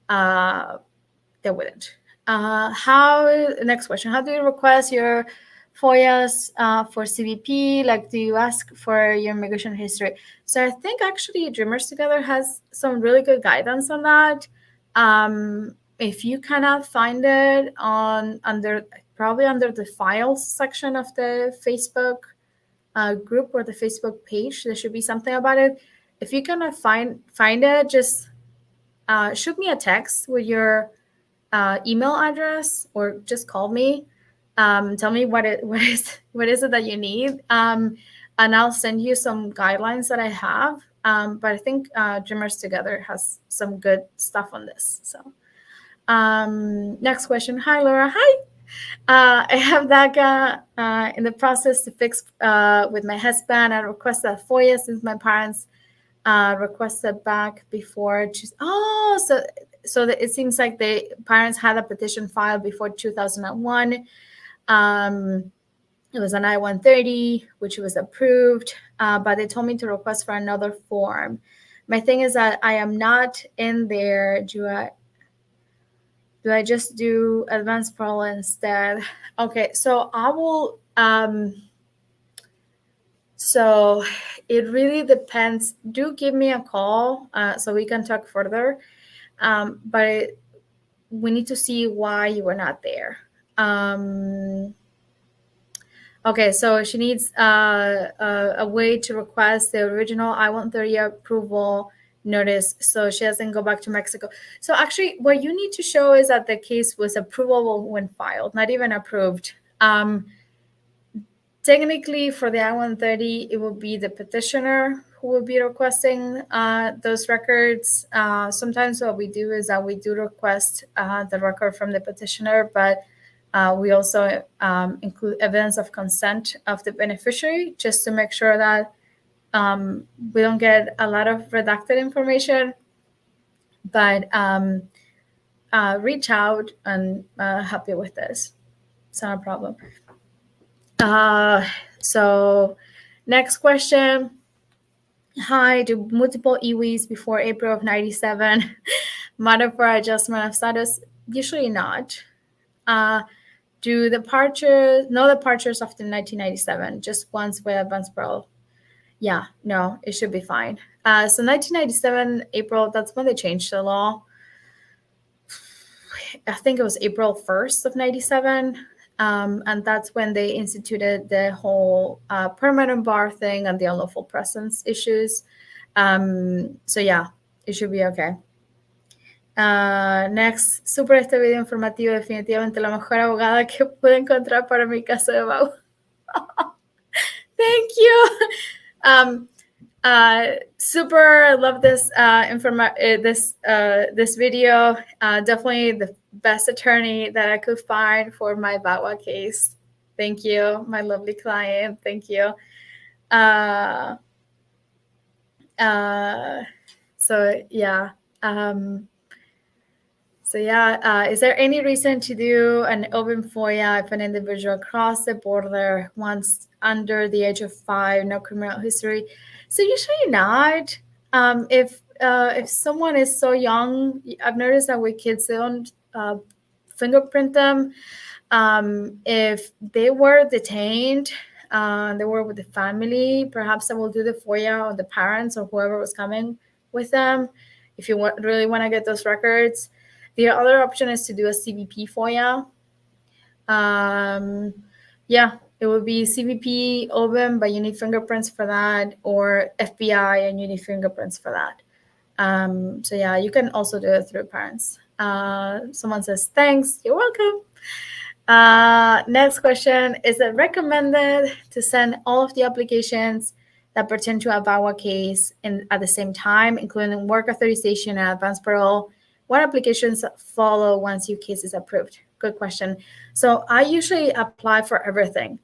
They wouldn't. Next question. How do you request your FOIAs for CBP? Like, do you ask for your immigration history? So I think actually Dreamers Together has some really good guidance on that. If you cannot find it probably under the files section of the Facebook group or the Facebook page, there should be something about it. If you cannot find it, just shoot me a text with your email address, or just call me. Tell me what is it that you need, and I'll send you some guidelines that I have. But I think Dreamers Together has some good stuff on this. So next question. Hi, Laura. Hi. I have DACA in the process to fix with my husband. I requested a FOIA since my parents requested back before. So it seems like the parents had a petition filed before 2001. It was an I-130, which was approved, but they told me to request for another form. My thing is that I am not in there. Do I just do advanced parole instead? Okay, so I will. So it really depends. Do give me a call so we can talk further. But we need to see why you were not there. Okay, so she needs a way to request the original I-130 approval notice so she doesn't go back to Mexico. So actually, what you need to show is that the case was approvable when filed, not even approved. Technically, for the I-130, it will be the petitioner who will be requesting those records. Sometimes what we do is that we do request the record from the petitioner, but we also include evidence of consent of the beneficiary just to make sure that we don't get a lot of redacted information. But reach out and help you with this. It's not a problem. So next question. Hi, do multiple EWs before April of 97 matter for adjustment of status? Usually not. Do no departures after 1997, just once with advance parole? Yeah, no, it should be fine. So 1997, April, that's when they changed the law. I think it was April 1st of 97. And that's when they instituted the whole permanent bar thing and the unlawful presence issues. So yeah, it should be okay. Next, super este video informativo, definitivamente la mejor abogada que pude encontrar para mi caso de VAWA. Thank you. Super, I love this this video. Definitely the best attorney that I could find for my VAWA case. Thank you, my lovely client. Thank you. So yeah. Is there any reason to do an open FOIA if an individual crossed the border once under the age of 5, no criminal history? So usually not. If someone is so young, I've noticed that with kids, they don't fingerprint them. If they were detained, they were with the family, perhaps I will do the FOIA on the parents or whoever was coming with them if you really want to get those records. The other option is to do a CBP FOIA. Yeah, it would be CBP open, but you need fingerprints for that, or FBI and you need fingerprints for that. So yeah, you can also do it through parents. Someone says, thanks, you're welcome. Next question, is it recommended to send all of the applications that pertain to a VAWA case at the same time, including work authorization and advance parole? What applications follow once your case is approved? Good question. So I usually apply for everything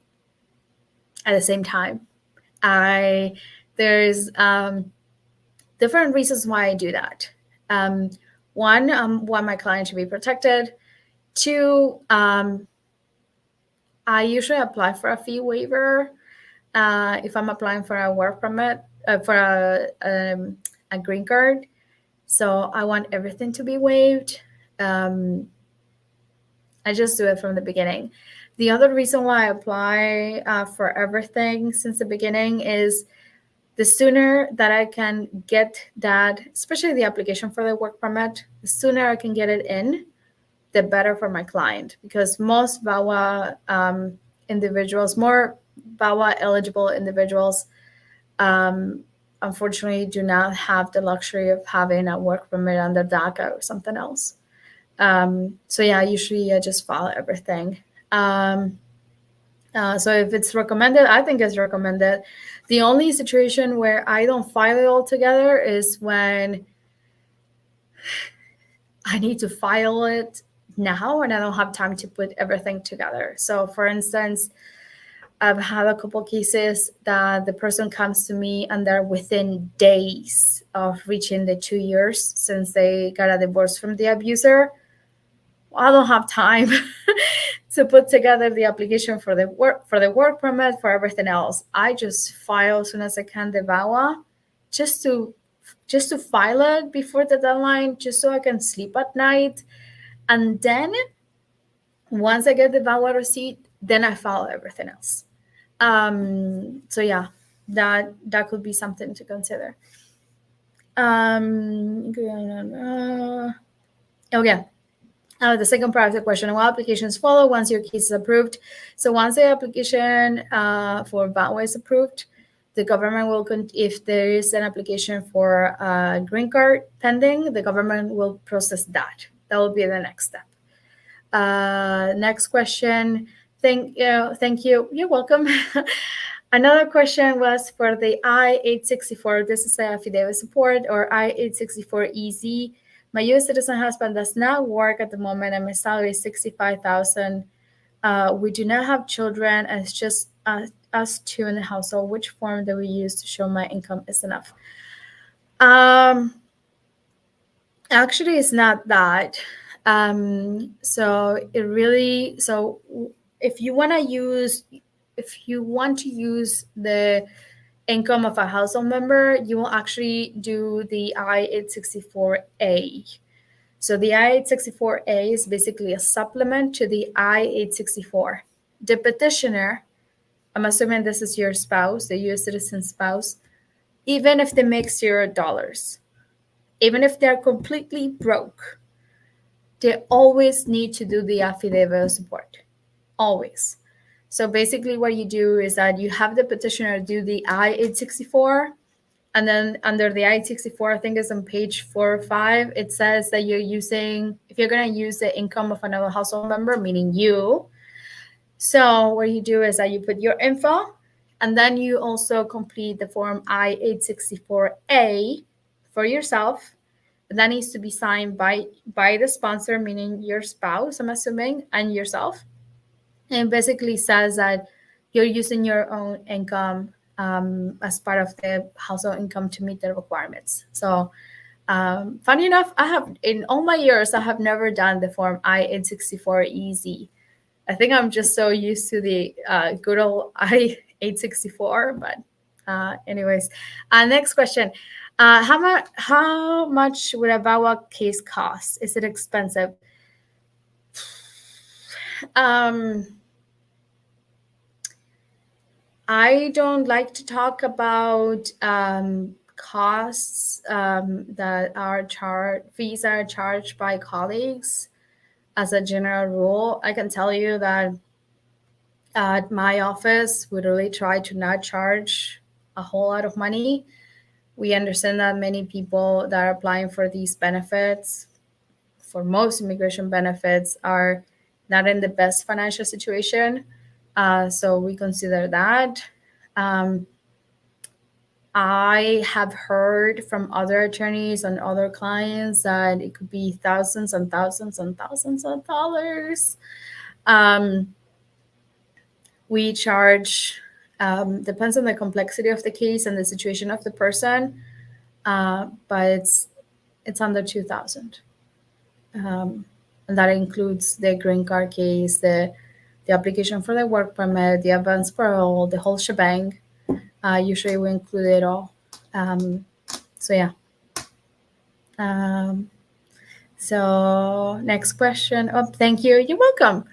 at the same time. There's different reasons why I do that. One, I want my client to be protected. Two, I usually apply for a fee waiver if I'm applying for a work permit, for a green card. So I want everything to be waived. I just do it from the beginning. The other reason why I apply for everything since the beginning is the sooner that I can get that, especially the application for the work permit, the sooner I can get it in, the better for my client, because most VAWA individuals, more VAWA eligible individuals, unfortunately do not have the luxury of having a work permit under DACA or something else. So yeah, usually I just file everything. So if it's recommended, I think it's recommended. The only situation where I don't file it all together is when I need to file it now and I don't have time to put everything together. So for instance, I've had a couple cases that the person comes to me and they're within days of reaching the 2 years since they got a divorce from the abuser. I don't have time to put together the application for the work permit, for everything else. I just file as soon as I can the VAWA, just to file it before the deadline, just so I can sleep at night. And then once I get the VAWA receipt, then I file everything else. So yeah, that could be something to consider. Okay. The second part of the question: what applications follow once your case is approved? So once the application for VAWA is approved, the government will, if there is an application for a green card pending, the government will process that. That will be the next step. Next question. Thank you. You're welcome. Another question was for the I-864. This is a affidavit support, or I-864-EZ. My U.S. citizen husband does not work at the moment, and my salary is $65,000. We do not have children, and it's just us two in the household. Which form do we use to show my income is enough? Actually, it's not that. So if you want to use the income of a household member, you will actually do the I-864A. So the I-864A is basically a supplement to the I-864. The petitioner, I'm assuming this is your spouse, the U.S. citizen spouse, even if they make $0, even if they're completely broke, they always need to do the affidavit of support. Always. So basically what you do is that you have the petitioner do the I-864, and then under the I-864, I think it's on page 4 or 5, it says that if you're going to use the income of another household member, meaning you. So what you do is that you put your info, and then you also complete the form I-864A for yourself. That needs to be signed by the sponsor, meaning your spouse, I'm assuming, and yourself. And it basically says that you're using your own income as part of the household income to meet the requirements. So funny enough, in all my years, I have never done the form I-864-EZ. I think I'm just so used to the good old I-864. But anyways, next question. How much would a VAWA case cost? Is it expensive? I don't like to talk about costs that are fees are charged by colleagues. As a general rule, I can tell you that at my office, we really try to not charge a whole lot of money. We understand that many people that are applying for these benefits, for most immigration benefits, are not in the best financial situation. So we consider that. I have heard from other attorneys and other clients that it could be thousands and thousands and thousands of dollars. We charge, depends on the complexity of the case and the situation of the person, but it's under $2,000. And that includes the green card case, the application for the work permit, the advance parole, the whole shebang. Usually we include it all. So yeah. So next question. Oh, thank you. You're welcome.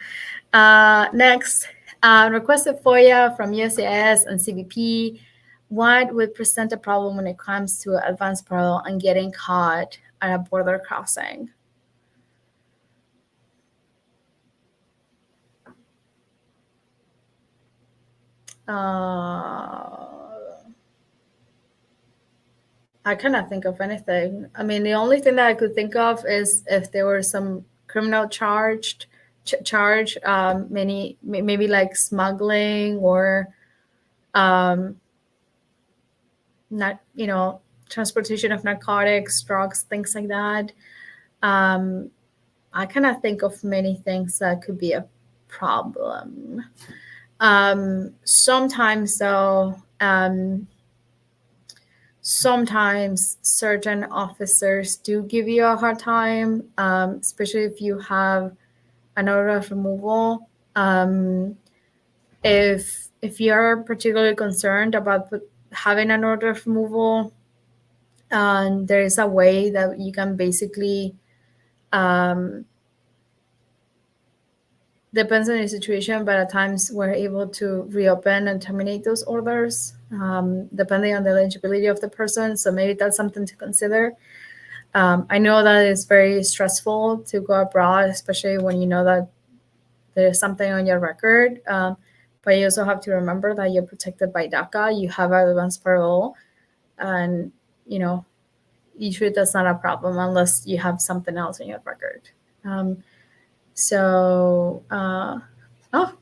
Next, requested FOIA from USCIS and CBP. What would present a problem when it comes to advance parole and getting caught at a border crossing? I cannot think of anything. I mean, the only thing that I could think of is if there were some criminal charge, maybe like smuggling or transportation of narcotics, drugs, things like that. I cannot think of many things that could be a problem. Sometimes though, sometimes certain officers do give you a hard time, especially if you have an order of removal. If you're particularly concerned about having an order of removal, there is a way that you can basically, depends on the situation, but at times we're able to reopen and terminate those orders, depending on the eligibility of the person. So maybe that's something to consider. I know that it's very stressful to go abroad, especially when you know that there's something on your record. But you also have to remember that you're protected by DACA. You have advance parole, and usually that's not a problem unless you have something else on your record. Oh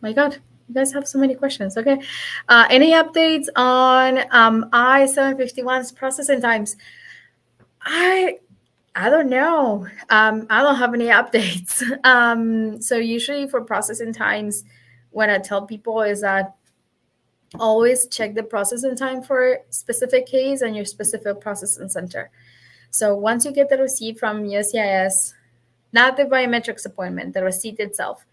my God, you guys have so many questions. Okay. Any updates on I-751's processing times? I don't know. I don't have any updates. So usually for processing times, what I tell people is that always check the processing time for specific case and your specific processing center. So once you get the receipt from USCIS, not the biometrics appointment, the receipt itself,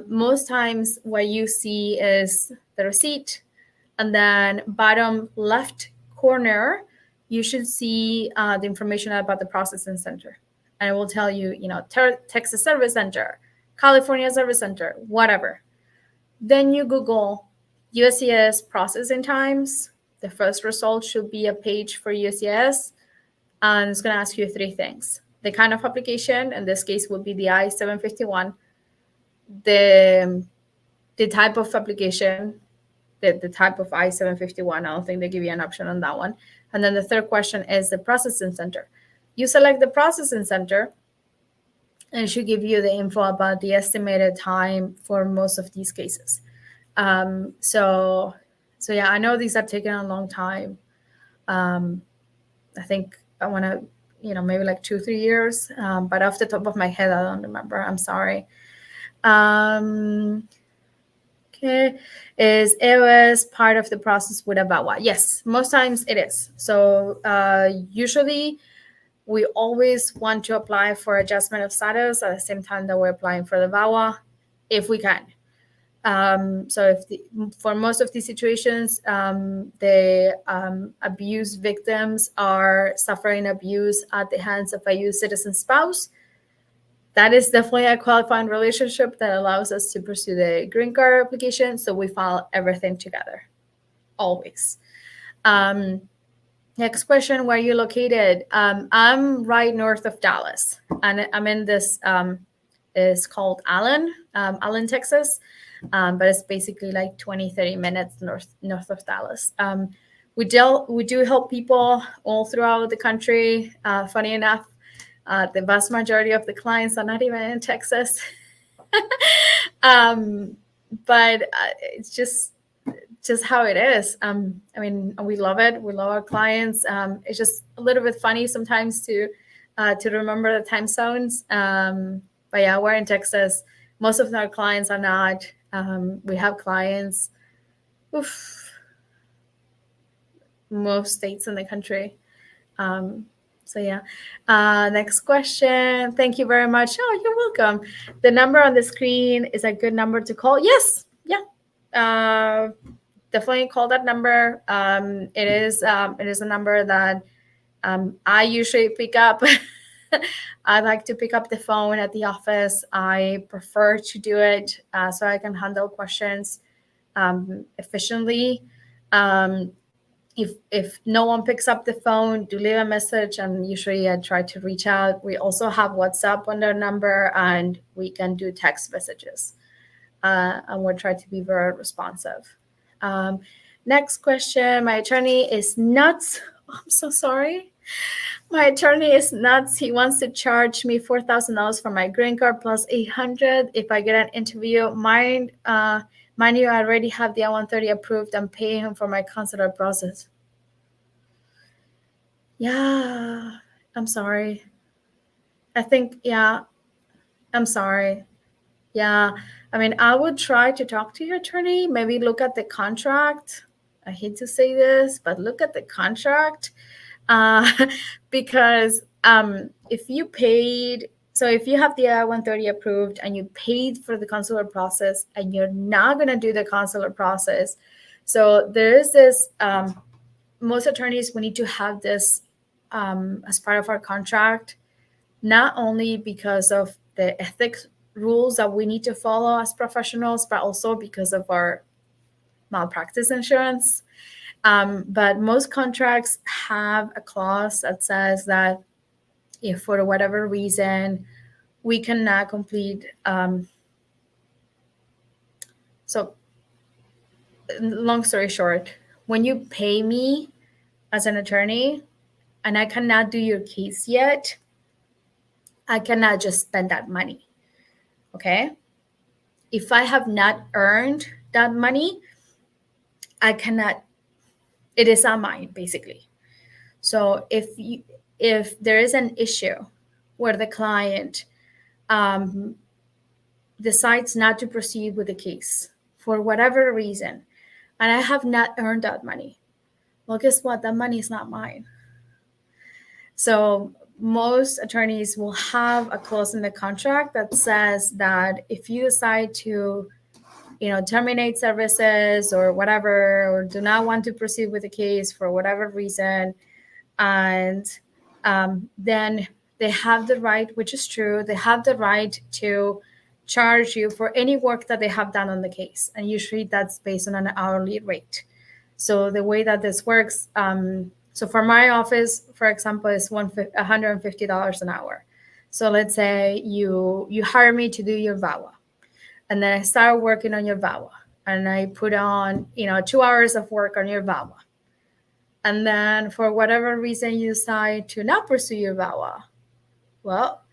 most times what you see is the receipt, and then bottom left corner, you should see the information about the processing center. And it will tell you, Texas Service Center, California Service Center, whatever. Then you Google USCIS processing times. The first result should be a page for USCIS, and it's going to ask you three things. The kind of application, in this case, would be the I-751. The type of application, the type of I-751. I don't think they give you an option on that one. And then the third question is the processing center. You select the processing center, and it should give you the info about the estimated time for most of these cases. So yeah, I know these are taking a long time. I think I want to, maybe like 2-3 years, but off the top of my head, I don't remember. I'm sorry. Okay, is AOS part of the process with a VAWA? Yes, most times it is. So usually we always want to apply for adjustment of status at the same time that we're applying for the VAWA, if we can. So for most of these situations, the abuse victims are suffering abuse at the hands of a U.S. citizen spouse. That is definitely a qualifying relationship that allows us to pursue the green card application. So we file everything together, always. Next question, where are you located? I'm right north of Dallas, and I'm in this, it's called Allen, Texas. But it's basically like 20-30 minutes north of Dallas. We do help people all throughout the country. Funny enough, the vast majority of the clients are not even in Texas. But it's just how it is. I mean, we love it. We love our clients. It's just a little bit funny sometimes to remember the time zones. But yeah, we're in Texas. Most of our clients are not. We have clients, most states in the country. So yeah. Next question. Thank you very much. Oh, you're welcome. The number on the screen is a good number to call. Yes. Yeah. Definitely call that number. It is a number that I usually pick up. I like to pick up the phone at the office. I prefer to do it so I can handle questions efficiently. If no one picks up the phone, do leave a message, and usually I try to reach out. We also have WhatsApp on their number, and we can do text messages. And we'll try to be very responsive. Next question. My attorney is nuts. Oh, I'm so sorry. My attorney is nuts. He wants to charge me $4,000 for my green card plus $800 if I get an interview. Mind you, I already have the I-130 approved and pay him for my consular process. Yeah, I'm sorry. I'm sorry. Yeah, I mean, I would try to talk to your attorney, maybe look at the contract. I hate to say this, but look at the contract. Because if you have the I-130 approved and you paid for the consular process and you're not going to do the consular process, so there is this, most attorneys, we need to have this as part of our contract, not only because of the ethics rules that we need to follow as professionals, but also because of our malpractice insurance. But most contracts have a clause that says that if for whatever reason we cannot complete. So long story short, when you pay me as an attorney and I cannot do your case yet, I cannot just spend that money. Okay? If I have not earned that money, I cannot, it is not mine, basically. So if there is an issue where the client decides not to proceed with the case for whatever reason, and I have not earned that money, well, guess what? That money is not mine. So most attorneys will have a clause in the contract that says that if you decide to, terminate services or whatever, or do not want to proceed with the case for whatever reason, and then they have the right, which is true, they have the right to charge you for any work that they have done on the case. And usually that's based on an hourly rate. So the way that this works, so for my office, for example, is $150 an hour. So let's say you hire me to do your VAWA, and then I start working on your VAWA, and I put on 2 hours of work on your VAWA, and then for whatever reason you decide to not pursue your VAWA, well,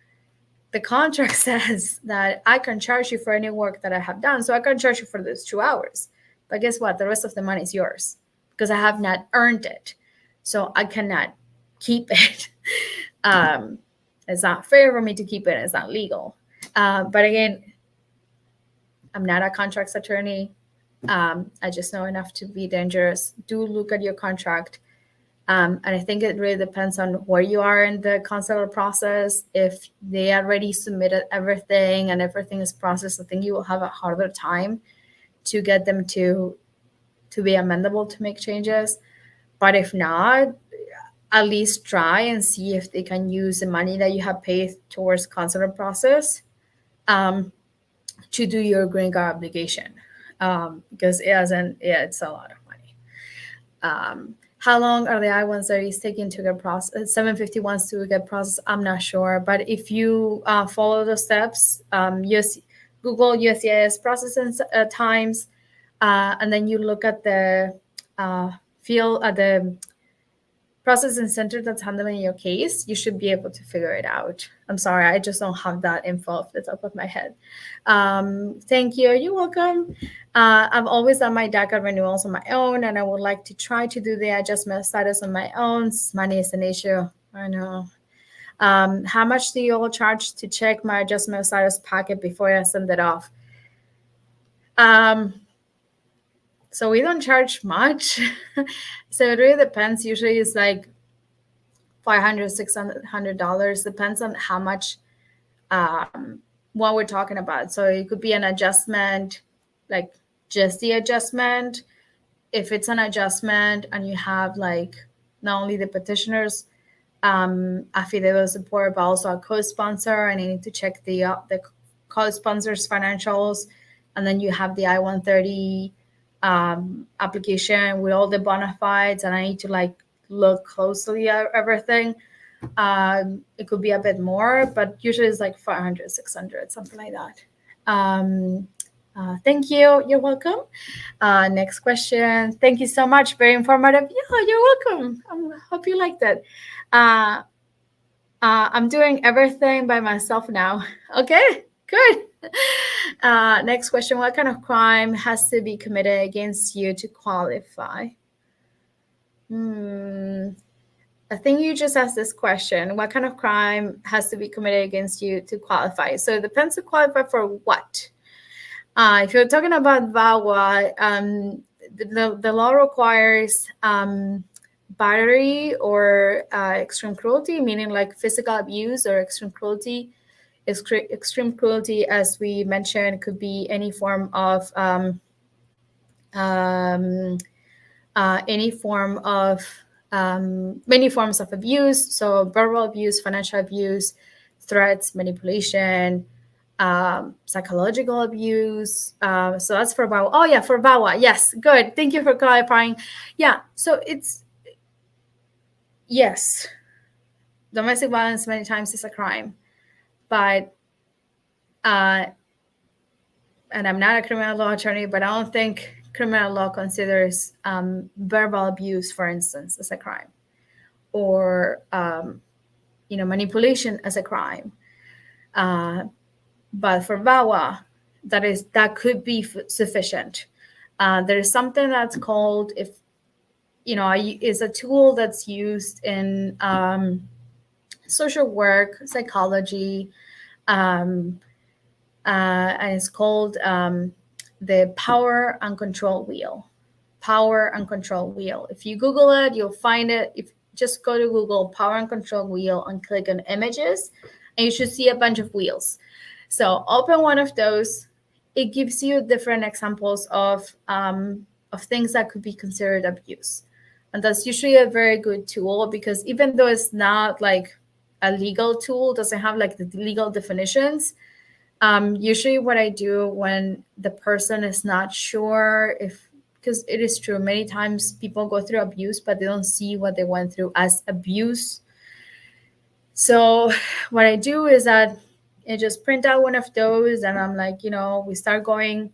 the contract says that I can charge you for any work that I have done. So I can charge you for those 2 hours. But guess what? The rest of the money is yours because I have not earned it. So I cannot keep it. It's not fair for me to keep it. It's not legal. But again, I'm not a contracts attorney. I just know enough to be dangerous. Do look at your contract. And I think it really depends on where you are in the consular process. If they already submitted everything and everything is processed, I think you will have a harder time to get them to be amendable to make changes. But if not, at least try and see if they can use the money that you have paid towards consular process to do your green card application, because it's a lot of money. How long are the I-130s taking to get processed? 751s to get processed? I'm not sure. But if you follow the steps, Google USCIS processing times, and then you look at the field at the processing center that's handling your case, you should be able to figure it out. I'm sorry, I just don't have that info off the top of my head. Thank you. You're welcome. I've always done my DACA renewals on my own, and I would like to try to do the adjustment status on my own. Money is an issue. I know. How much do you all charge to check my adjustment status packet before I send it off? So we don't charge much. So it really depends. Usually it's like $500, $600. Depends on how much what we're talking about. So it could be an adjustment, like just the adjustment. If it's an adjustment and you have like not only the petitioner's affidavit support, but also a co-sponsor, and you need to check the co-sponsor's financials, and then you have the I-130 application with all the bona fides, and I need to like look closely at everything. It could be a bit more, but usually it's like 500, 600, something like that. Thank you. You're welcome. Next question. Thank you so much. Very informative. Yeah, you're welcome. I hope you liked it. I'm doing everything by myself now. Okay, good. Next question. What kind of crime has to be committed against you to qualify? I think you just asked this question. What kind of crime has to be committed against you to qualify? So it depends to qualify for what. If you're talking about VAWA, the law requires battery or extreme cruelty, meaning like physical abuse or extreme cruelty. Extreme cruelty, as we mentioned, could be any form of many forms of abuse. So verbal abuse, financial abuse, threats, manipulation, psychological abuse. So that's for VAWA. Oh yeah, for VAWA. Yes, good. Thank you for clarifying. Yeah, so it's, yes. domestic violence many times is a crime, but and I'm not a criminal law attorney, but I don't think criminal law considers verbal abuse, for instance, as a crime, or manipulation as a crime. But for VAWA, that could be sufficient. There is something that's called, is a tool that's used in social work, psychology, and it's called the power and control wheel. Power and control wheel. If you Google it, you'll find it. If just go to Google power and control wheel and click on images, and you should see a bunch of wheels. So open one of those. It gives you different examples of things that could be considered abuse. And that's usually a very good tool, because even though it's not like a legal tool, doesn't have like the legal definitions, usually what I do when the person is not sure because it is true, many times people go through abuse, but they don't see what they went through as abuse. So what I do is that I just print out one of those, and I'm like, we start going,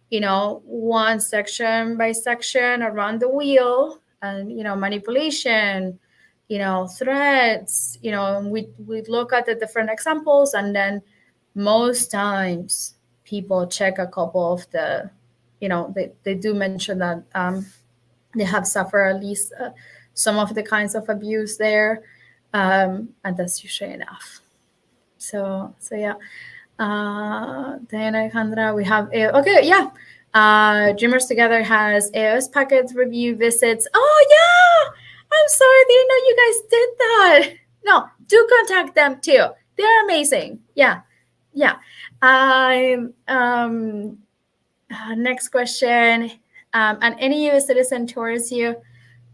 one section by section around the wheel, and, manipulation, threats, we look at the different examples, and then most times people check a couple of the, they do mention that they have suffered at least some of the kinds of abuse there, and that's usually enough. So yeah. Then Alejandra, we have Dreamers Together has AOS packets review visits. Oh yeah, I'm sorry, I didn't know you guys did that. No, do contact them too. They're amazing. Yeah. Next question. And any U.S. citizen towards you?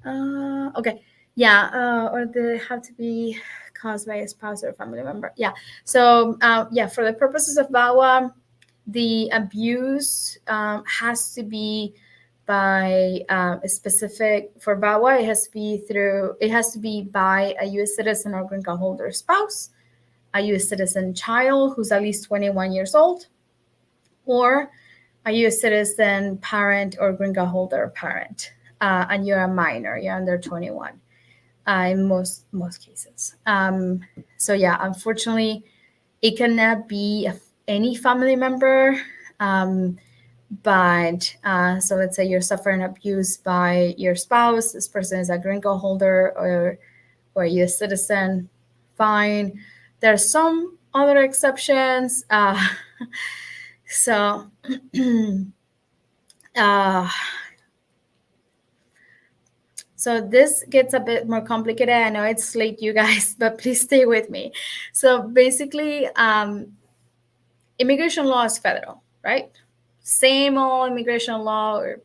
Okay. Yeah. Or they have to be caused by a spouse or family member. Yeah. So for the purposes of VAWA, the abuse has to be by a specific, for VAWA, it has to be by a U.S. citizen or green card holder spouse, a U.S. citizen child who's at least 21 years old, or a U.S. citizen parent or green card holder parent, and you're a minor, you're under 21 in most cases. So yeah, unfortunately, it cannot be any family member, but so let's say you're suffering abuse by your spouse, this person is a green card holder or a U.S. citizen, fine. There are some other exceptions. So this gets a bit more complicated. I know it's late, you guys, but please stay with me. So basically, immigration law is federal, right? Same old immigration law, or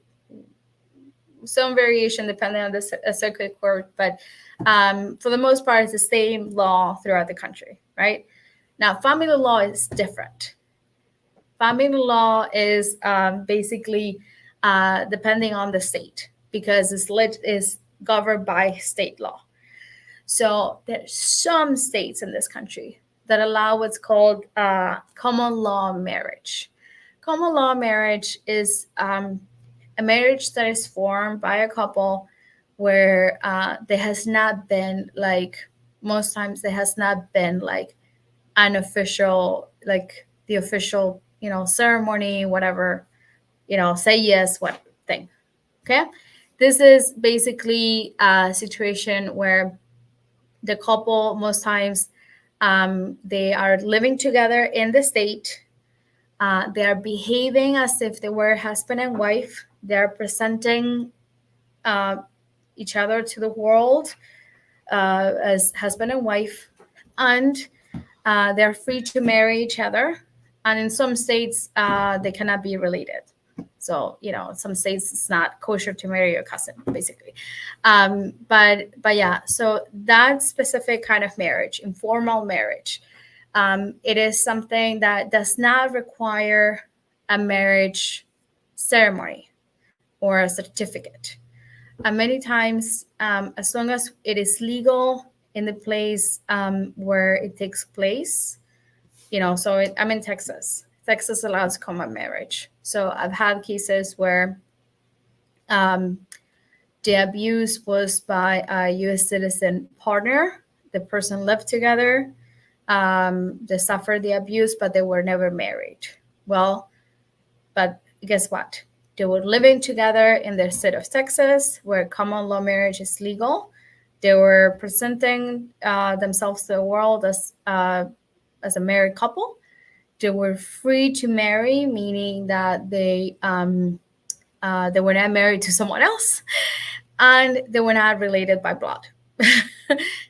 some variation depending on the circuit court, but for the most part, it's the same law throughout the country, right? Now, family law is different. Family law is basically depending on the state, because is governed by state law. So there's some states in this country that allow what's called common law marriage. Common law marriage is a marriage that is formed by a couple where there has not been most times there has not been an official, the official, ceremony, whatever, say yes, what thing. Okay. This is basically a situation where the couple, most times, they are living together in the state. They are behaving as if they were husband and wife. They're presenting each other to the world as husband and wife, and they're free to marry each other. And in some states, they cannot be related. So, some states it's not kosher to marry your cousin, basically. But yeah, so that specific kind of marriage, informal marriage, it is something that does not require a marriage ceremony or a certificate. And many times, as long as it is legal in the place where it takes place. So I'm in Texas. Texas allows common marriage. So I've had cases where the abuse was by a U.S. citizen partner. The person lived together. They suffered the abuse, but they were never married. Well, but guess what? They were living together in the state of Texas, where common law marriage is legal. They were presenting themselves to the world as a married couple. They were free to marry, meaning that they were not married to someone else, and they were not related by blood.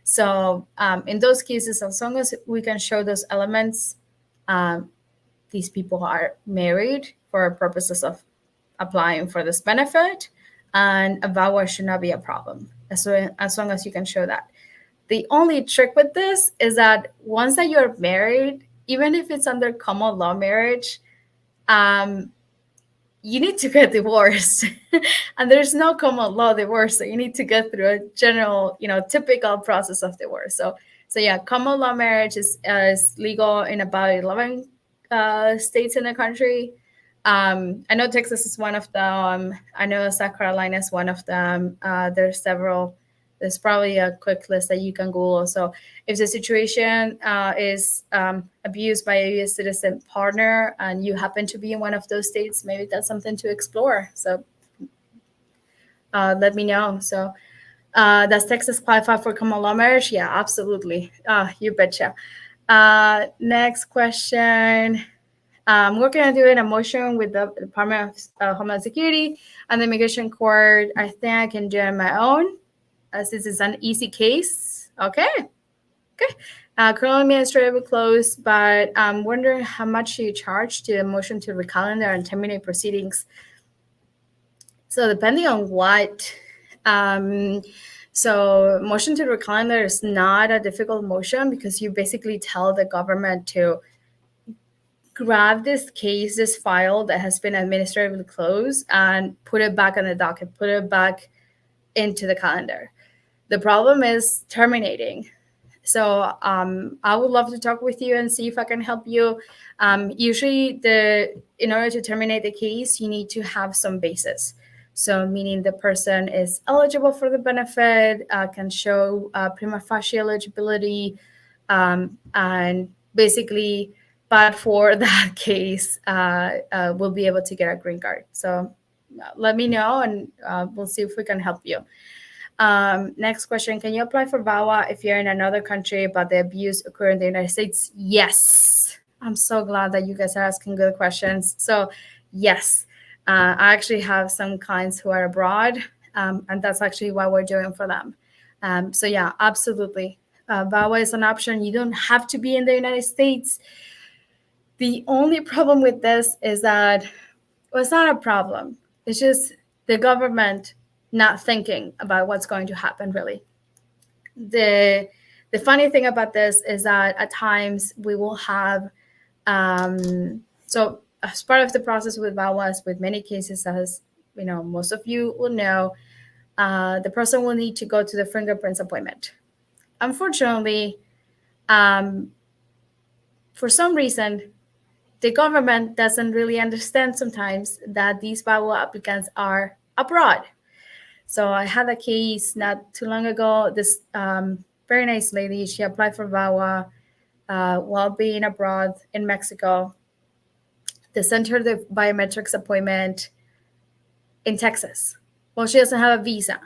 So in those cases, as long as we can show those elements, these people are married for purposes of applying for this benefit, and a VAWA should not be a problem as long as you can show that. The only trick with this is that once that you're married, even if it's under common law marriage, you need to get divorced. And there's no common law divorce, so you need to go through a general, typical process of divorce. So yeah, common law marriage is legal in about 11 states in the country. I know Texas is one of them. I know South Carolina is one of them. There's several. There's probably a quick list that you can Google. So if the situation is abused by a U.S. citizen partner and you happen to be in one of those states, maybe that's something to explore. So let me know. So does Texas qualify for common law marriage? Yeah, absolutely. You betcha. Next question. We're going to do a motion with the Department of Homeland Security and the Immigration Court. I think I can do it on my own, as this is an easy case. Okay. Criminal administrative close, but I'm wondering how much you charge to a motion to recalendar and terminate proceedings. So depending on what, so motion to recalendar is not a difficult motion, because you basically tell the government to grab this case, this file that has been administratively closed, and put it back on the docket, put it back into the calendar. The problem is terminating. So I would love to talk with you and see if I can help you. Usually, in order to terminate the case, you need to have some basis. So meaning the person is eligible for the benefit, can show prima facie eligibility, and basically, but for that case, we'll be able to get a green card. So let me know, and we'll see if we can help you. Next question. Can you apply for VAWA if you're in another country but the abuse occurred in the United States? Yes. I'm so glad that you guys are asking good questions. So yes, I actually have some clients who are abroad, and that's actually what we're doing for them. So yeah, absolutely. VAWA is an option. You don't have to be in the United States. The only problem with this is that, well, it's not a problem. It's just the government not thinking about what's going to happen, really. The funny thing about this is that at times we will have, so as part of the process with VAWAs, with many cases, as most of you will know, the person will need to go to the fingerprints appointment. Unfortunately, for some reason, the government doesn't really understand sometimes that these VAWA applicants are abroad. So I had a case not too long ago. This very nice lady, she applied for VAWA while being abroad in Mexico. They sent her the biometrics appointment in Texas. Well, she doesn't have a visa.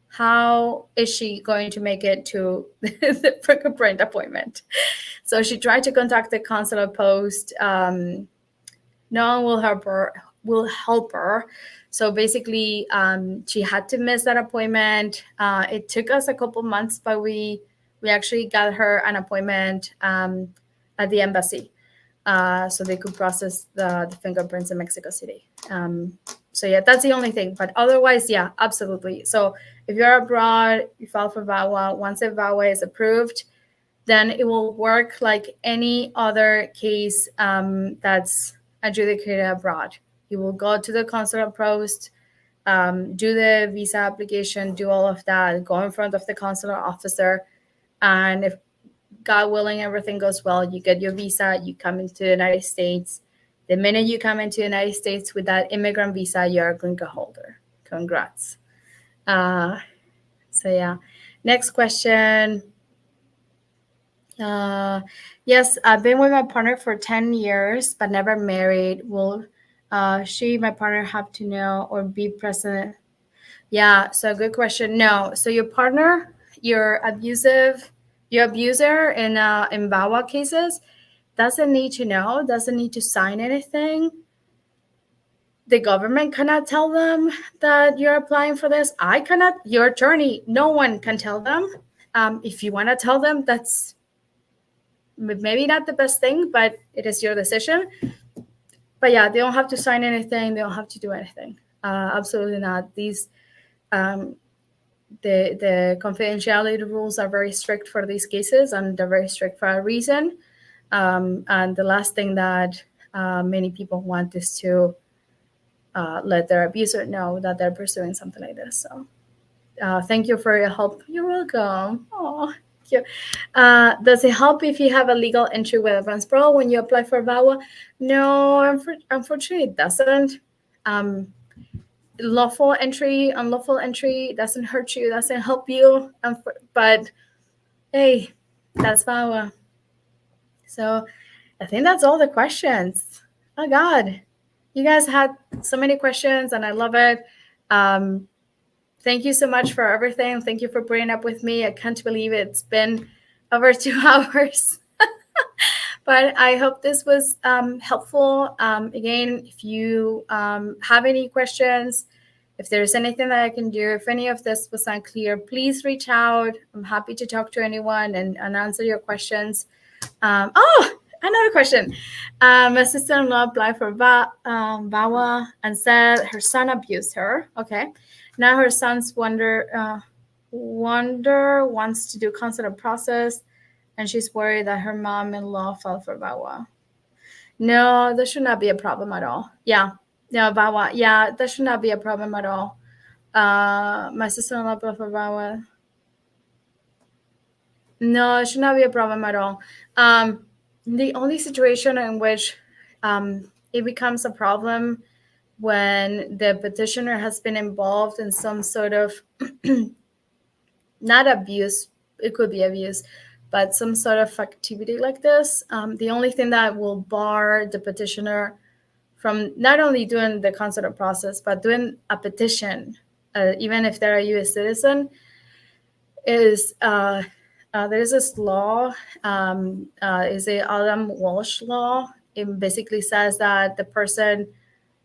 How is she going to make it to the fingerprint appointment? So she tried to contact the consular post. No one will help her. So basically, she had to miss that appointment. It took us a couple months, but we actually got her an appointment at the embassy, so they could process the fingerprints in Mexico City. So yeah, that's the only thing. But otherwise, yeah, absolutely. So if you're abroad, you file for VAWA. Once a VAWA is approved, then it will work like any other case that's adjudicated abroad. You will go to the consular post, do the visa application, do all of that, go in front of the consular officer. And if God willing, everything goes well, you get your visa, you come into the United States. The minute you come into the United States with that immigrant visa, you're a green card holder. Congrats. So yeah. Next question. Yes, I've been with my partner for 10 years, but never married. Will she, my partner, have to know or be present? Yeah, so good question. No, so your partner, your abuser in VAWA cases doesn't need to know, doesn't need to sign anything. The government cannot tell them that you're applying for this. I cannot, your attorney, no one can tell them. If you want to tell them, that's maybe not the best thing, but it is your decision. But yeah, they don't have to sign anything. They don't have to do anything. Absolutely not. These the confidentiality rules are very strict for these cases, and they're very strict for a reason. And the last thing that many people want is to let their abuser know that they're pursuing something like this. So thank you for your help. You're welcome. Oh, thank you. Does it help if you have a legal entry with advance parole when you apply for VAWA? No, unfortunately, it doesn't. Lawful entry, unlawful entry doesn't hurt you, doesn't help you. But hey, that's VAWA. So I think that's all the questions. Oh God, you guys had so many questions, and I love it. Thank you so much for everything. Thank you for putting up with me. I can't believe it's been over 2 hours. But I hope this was helpful. Again, if you have any questions, if there's anything that I can do, if any of this was unclear, please reach out. I'm happy to talk to anyone and answer your questions. Another question. My sister-in-law applied for VAWA and said her son abused her. Okay. Now her son's wants to do consular process, and she's worried that her mom-in-law filed for VAWA. No, that should not be a problem at all. Yeah. No, VAWA. Yeah, that should not be a problem at all. My sister-in-law applied for VAWA. No, it should not be a problem at all. The only situation in which it becomes a problem when the petitioner has been involved in some sort of not abuse, it could be abuse, but some sort of activity like this. The only thing that will bar the petitioner from not only doing the consular process, but doing a petition, even if they're a U.S. citizen, is there's this law, is the Adam Walsh law. It basically says that the person,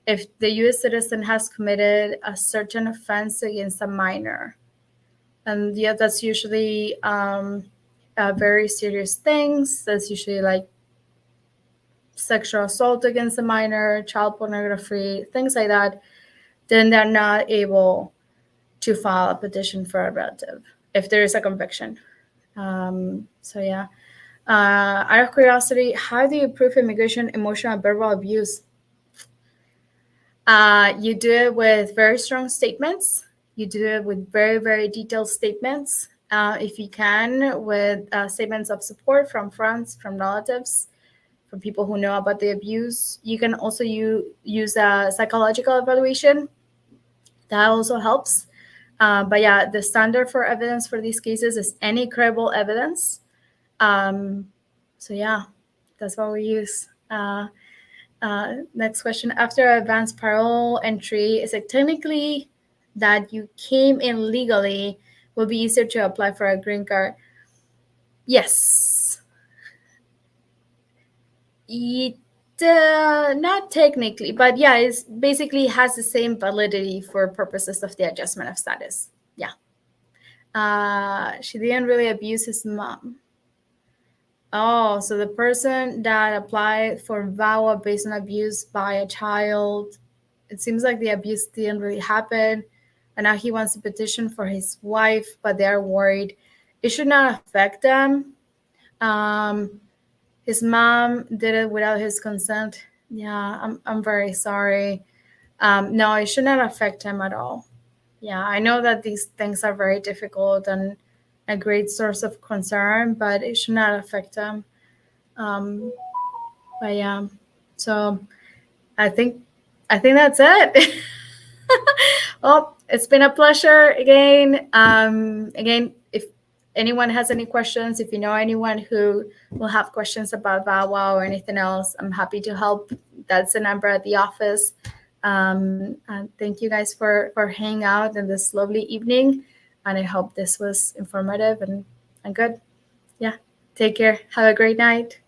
if the U.S. citizen has committed a certain offense against a minor, and yeah, that's usually very serious things. That's usually like sexual assault against a minor, child pornography, things like that, then they're not able to file a petition for a relative if there is a conviction. So yeah. Out of curiosity, how do you prove immigration emotional and verbal abuse? You do it with very strong statements. You do it with very, very detailed statements. If you can, with statements of support from friends, from relatives, from people who know about the abuse. You can also use a psychological evaluation. That also helps. But yeah, the standard for evidence for these cases is any credible evidence. So yeah, that's what we use. Next question. After advance parole entry, is it technically that you came in legally will be easier to apply for a green card? Yes. Not technically, but yeah, it basically has the same validity for purposes of the adjustment of status. Yeah. She didn't really abuse his mom. Oh, so the person that applied for VAWA based on abuse by a child, it seems like the abuse didn't really happen. And now he wants to petition for his wife, but they're worried it should not affect them. His mom did it without his consent. Yeah, I'm very sorry. No, it should not affect him at all. Yeah, I know that these things are very difficult and a great source of concern, but it should not affect them. But yeah, so I think that's it. Well, it's been a pleasure again. Again, if anyone has any questions, if you know anyone who will have questions about VAWA or anything else, I'm happy to help. That's the number at the office. And thank you guys for hanging out in this lovely evening. And I hope this was informative and good. Yeah. Take care. Have a great night.